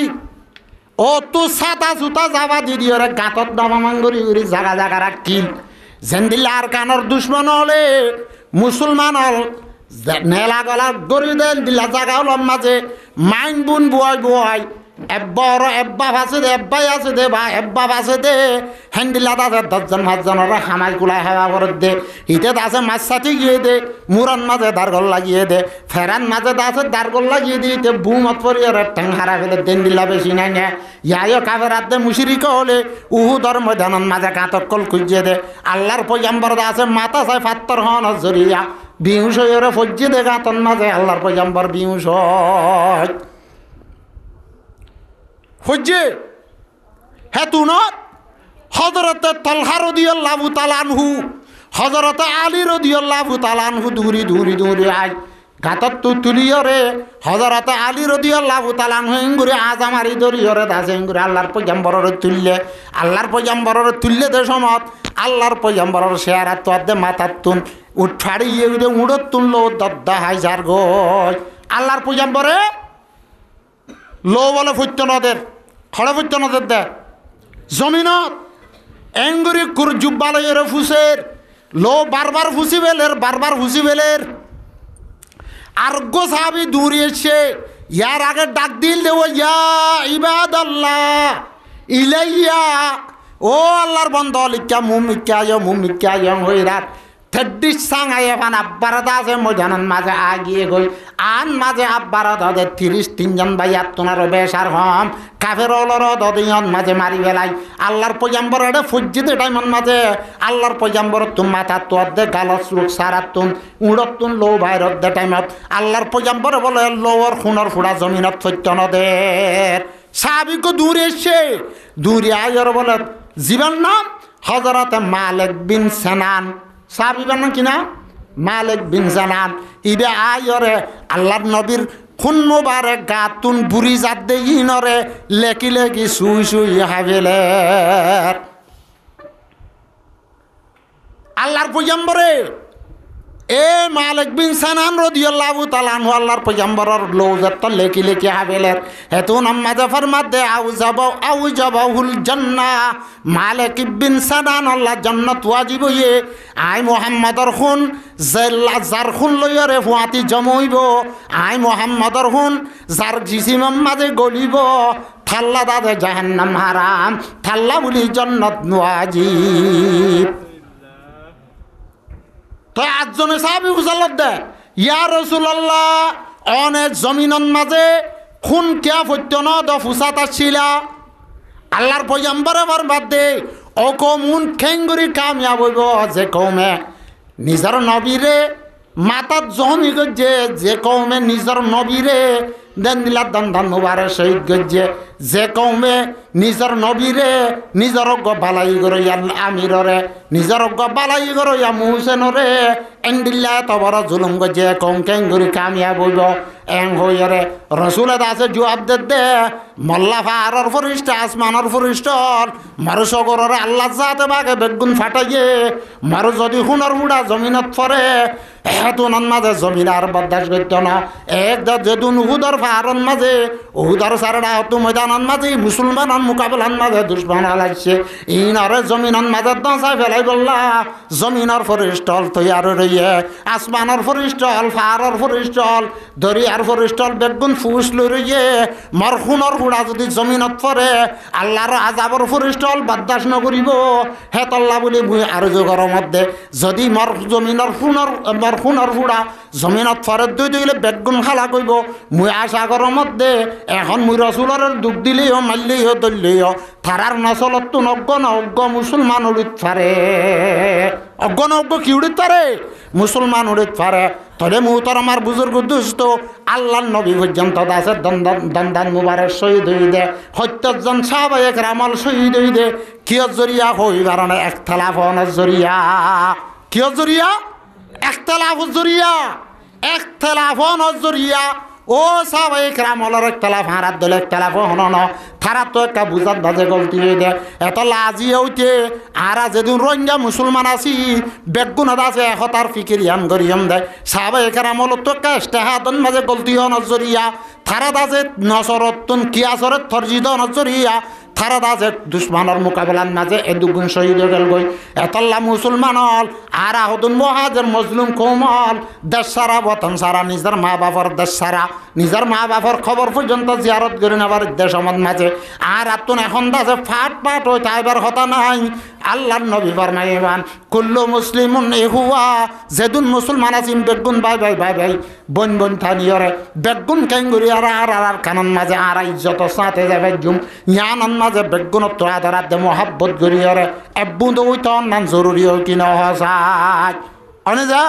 ও তো ছাতা সুতা যাবা দিদি ওরা গাতত দামা মাঙ্গরি উড়ি জাগা রাখিল জেন্দিল্লা আর কানর দুশ্মন হলে মুসলমান হল নেলা গলা গরি দেন দিলা জাগা হল মাঝে মাইন বুন বুয়াই এব্বা আছে দে এব্বাই আছে দে বা এব্বা আছে দে হ্যান্ডিলাত আছে 10 জন 5 জনের হামাই কুলাই হাওয়া করে দে ইতে আছে মাছ সাথে গিয়ে দে মুরান মাঝে দারগল লাগিয়ে দে ফেরান মাঝে আছে দারগল লাগিয়ে দি ইতে বুমত পরিয়ার ঠ্যাং হারা ফেলে দেন দিলা বেশি নাই না ইয়ায়ো কাফেরাত দে মুশরিক হলে উহুদর ময়দানের মাঝে কাতক কল খুঁজে দে আল্লাহর পয়গম্বর আছে মাথা চাই ফাত্তর হন জরিয়া বিহুশ হইরে ফজ্জে দে গাতন মাঝে আল্লাহর পয়গম্বর বিহুশ হজ্জে হেতুনত হযরত তালহা রাদিয়াল্লাহু তাআলা আনহু হযরত আলী রাদিয়াল্লাহু তাআলা আনহু দূরি আই গাতত তুলিয়রে হযরত আলী রাদিয়াল্লাহু তাআলা আনহু ইঙ্গুরে আজামারি দরিয়রে দাসে ইঙ্গুরে আল্লাহর পয়গম্বরের তুললে দে সমত আল্লাহর পয়গম্বরের শেয়ারাত তোদে মাথাতুন উঠাড়ি ইয়ে উড়ত তুললো দদ্দা হাইজার গয় আল্লাহর পয়গম্বরে লো বলে ফুট্ট নদের খড়ে ফুট্ট নদের দে জমিনত এঙ্গুরি কুর জুব্বালয়ের ফুসের লো বারবার ফুসি বেলের আরগো সাহাবি দূরে এসে ইয়ার আগে ডাক দিল দেবো ইয়া ইবাদাল্লাহ ইলাইয়া ও আল্লাহর বন্ধ লিখা মুমিক্কা হইরাত থেদ্দিস সাঙাই এখান আব্বার দাসে মজানন মাঝে আগিয়ে গই আন মাঝে আব্বার দে 33 জন ভাই আত্মনার বেসার হম কাফের অলর দদিয়ন মাঝে মারি বেলাই আল্লাহর পয়গম্বর এটা ফুজ্জিতে টাইমন মাঝে আল্লাহর পয়গম্বর তুম মাথা তোর দে গালস লোক সারাতুন উড়তুন লো ভাইরত দে টাইমত আল্লাহর পয়গম্বর বলে লোর খুনর ফুড়া জমিনত সত্য নদের সাহাবিকে দূরে আয়র বলে জীবন নাম হযরত মালিক বিন সানান সাহাবিবার নাম কিনা মালিক বিন সানান ইবে আয়রে আল্লাহর নবীর খুন্নবারে গাতুন বুড়ি জাত দে ইনরে লেকি সুই হাবেলে আল্লাহর পয়গম্বরে এ মালিক বিন সানান রাদিয়াল্লাহু তাআলা আনহু আল্লাহর পয়গম্বরের লৌজাত লেকি হাবেলের হেতু নামাজে ফরমাত দে আউ জাবাহুল জান্নাহ মালিক বিন সানান আল্লাহ জান্নাত ওয়াজিব হয়ে আই মুহাম্মদর খুন জার খুন লইরে ফুয়াতি জমইব আই মুহাম্মদর খুন জার জিসিম মাঝে গলিব থাল্লা দাদে জাহান্নাম হারাম থাল্লা বলি জান্নাত ওয়াজিব তো আজজনে সাহাবি উজালত দে ইয়া রাসূলুল্লাহ অনেক জমিনন মাঝে খুন কিয়া ফত্যন দ ফুসাত আসিলা আল্লাহর পয়গম্বরে বরবাদ দে ও কমুন খেঙ্গুরি কামিয়াব হইব যে কৌমে নিজের নবীরে মাতাত জমি গজ্জে যে কৌমে নিজের নবীরে দেন দিলা দান মুবারক শহীদ গজ্জে যে কৌমে নিজের নবীরে নিজের বালাই গর আমিররে নিজের বালাই গর মুহুসেনরে এন্ডিল্লা তবর জুলুম গজ্জে কৌম কেঙ্গুরি কামিয়াব হইব এং হইরে রসুলে দাসে জবাব দে মল্লা ফারর ফরিষ্ট আসমানর ফরিষ্ট মারু সগরের আল্লাহ জাতে বাগে বেগুন ফাটাইয়ে মারু যদি হুনর মুড়া জমিনত ফরে হেতুনন মাঝে জমিন আর বরদাস্ত করত না এক যেদুন উহুদর ফারন মাঝে উহুদর সারডা হতু ময়দান দুশ্মনান মাঝে মুসলমানান মোকাবেলার মাঝে দুশ্মন হালাইছে ইনারে জমিনান মাঝে দঁচাই ফেলাই বললা জমিনের ফরিস্টল তৈয়ার রইয়ে আসমানের ফরিস্টল ফাহারের ফরিস্টল দরিয়ার ফরিস্টল বেগুন ফুস লই রইয়ে মরখুনের হুড়া যদি জমিনত পরে আল্লাহর আজাবর ফরিস্টল বাদ্দাস নকরিব হেতল্লা বলি মুই আর যুগর মধ্যে যদি জমিনের মরখুনের হুড়া জমিনত পরে দুইলে বেগুন খালা কইব মুই আশা করার মধ্যে এখন মুই রসুলের দুঃখ দিলেও মারলেও দললেও থারার নসলত তো অজ্ঞ না অজ্ঞ মুসলমান উড়িত পারে অজ্ঞ না অজ্ঞ কি উড়িত পারে মুসলমান উড়িত পারে তলে মুহূর্তর আমার বুজুর্গ দুষ্ট আল্লাহ নবী পর্যন্ত আছে দন্দান মুবারক শহীদ হই দে ৭০ জন সাহাবায়ে কেরাম শহীদ হই দে কিয় জরিয়া হইবার না একতলাফন জরিয়া কিয় জরিয়া একতলাফ জরিয়া একতলাফন জরিয়া ও সাহাবায়ে কেরামর একতলাফ হারাত দলে একতলাফ হন থারা তো একটা বুঝাত বাজে গলতি হয়ে দে এত লাজি হইতে আরা যেদিন রোহিঙ্গা মুসলমান আছি বেগুনত আছে এশতার ফিকিরিয়াম গরিয়ম দেয় সাহাবায়ে কেরামল তো একটা ইস্তেহাদন মাঝে গলতি হন জরিয়া থারাত আছে নসরতুন কিয়াসরত ফরজিদ নজরিয়া থারাত আছে দুশ্মনের মোকাবেলার মাঝে এ দুগুণ শহীদ হয়ে গেল গই এতল্লা মুসলমান হল আর আহদুন মহাজের মজলুম কৌমল দেশ সারা বতন সারা নিজের মা বাবার দেশ সারা নিজের মা বাবার খবর পর্যন্ত জিয়ারত করে নেবার দেশ আমার মাঝে আর আতুন এখন দাসে ফাট ফাট হই তাইবার হতা নাই আল্লাহর নবী ফরমাইবান কুল্লু মুসলিমুন ইহুয়া যেদিন মুসলমান আছিম বেগুন বাই বাই বাই বাই বন বন থানিয়রে বেগুন কেঙ্গুরি আর কানন মাঝে আর ইজ্জত সাথে যাবে জুম ইয়ানন মাঝে বেগুন তো আদারাত দে মোহাব্বত গরিয়রে এবুদ উইত নান জরুরি হই কি নহসাজ অনে যা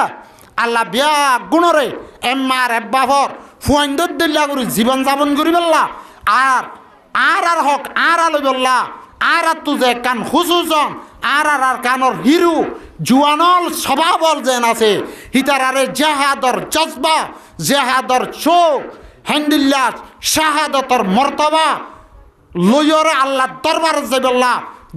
আল্লাহ বিয়া গুণরে এম্মার এব্বাফর ফুয়াইন্দর দিল্লা করি জীবন যাপন করি বললা আর হক আর আলো বললা আর তুজে কান হুসুজন আর কানর হিরু জুয়ানল স্বভাবল যেন আছে হিতারারে জাহাদর জজবা জেহাদর চোখ হেন্দিল্লা শাহাদতর মর্তবা লইয়রে আল্লাহ দরবার যে বললা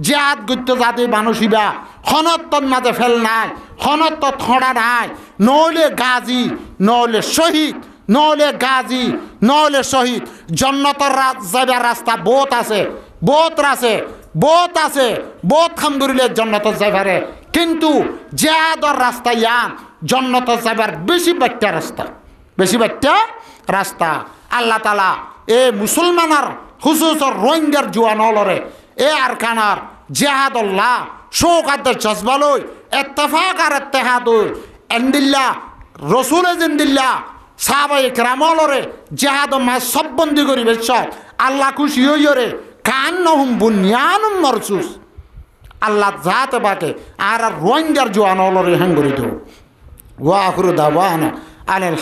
জেহাদ গত্য জাতি মানুষিবা হনত্তর মাঝে ফেল নাই হনত্ত থড়া নাই নইলে গাজী নইলে শহীদ নইলে গাজী নইলে শহীদ জন্নতর যাবার রাস্তা বহুত আছে বহুত খাম করিলে জন্নতর যাবারে কিন্তু জেহাদর রাস্তা ইয়ান জন্নতর যাবার বেশি বাট্টা রাস্তা আল্লাহ তালা এ মুসলমানার হুসুসর রোহিঙ্গার জুয়ানলরে এ আর কানার জেহাদুল্লাহ শৌকাদ্দের জজবালই ইত্তেফাক আর ইত্তেহাদ এন্দিল্লা রসুলে জিন্দিল্লা সাহাবায়ে কেরামলরে জেহাদ মাস সব বন্দি করি বেশ আল্লাহ খুশি হইরে কান্নহুম বুনিয়ানুম মারসুস আল্লাহ জাতে বাকে আর রোহিঙ্গার জোয়ানলরে হাঙ্গরি দেও ওয়া আখিরু দাওয়ানা আনিল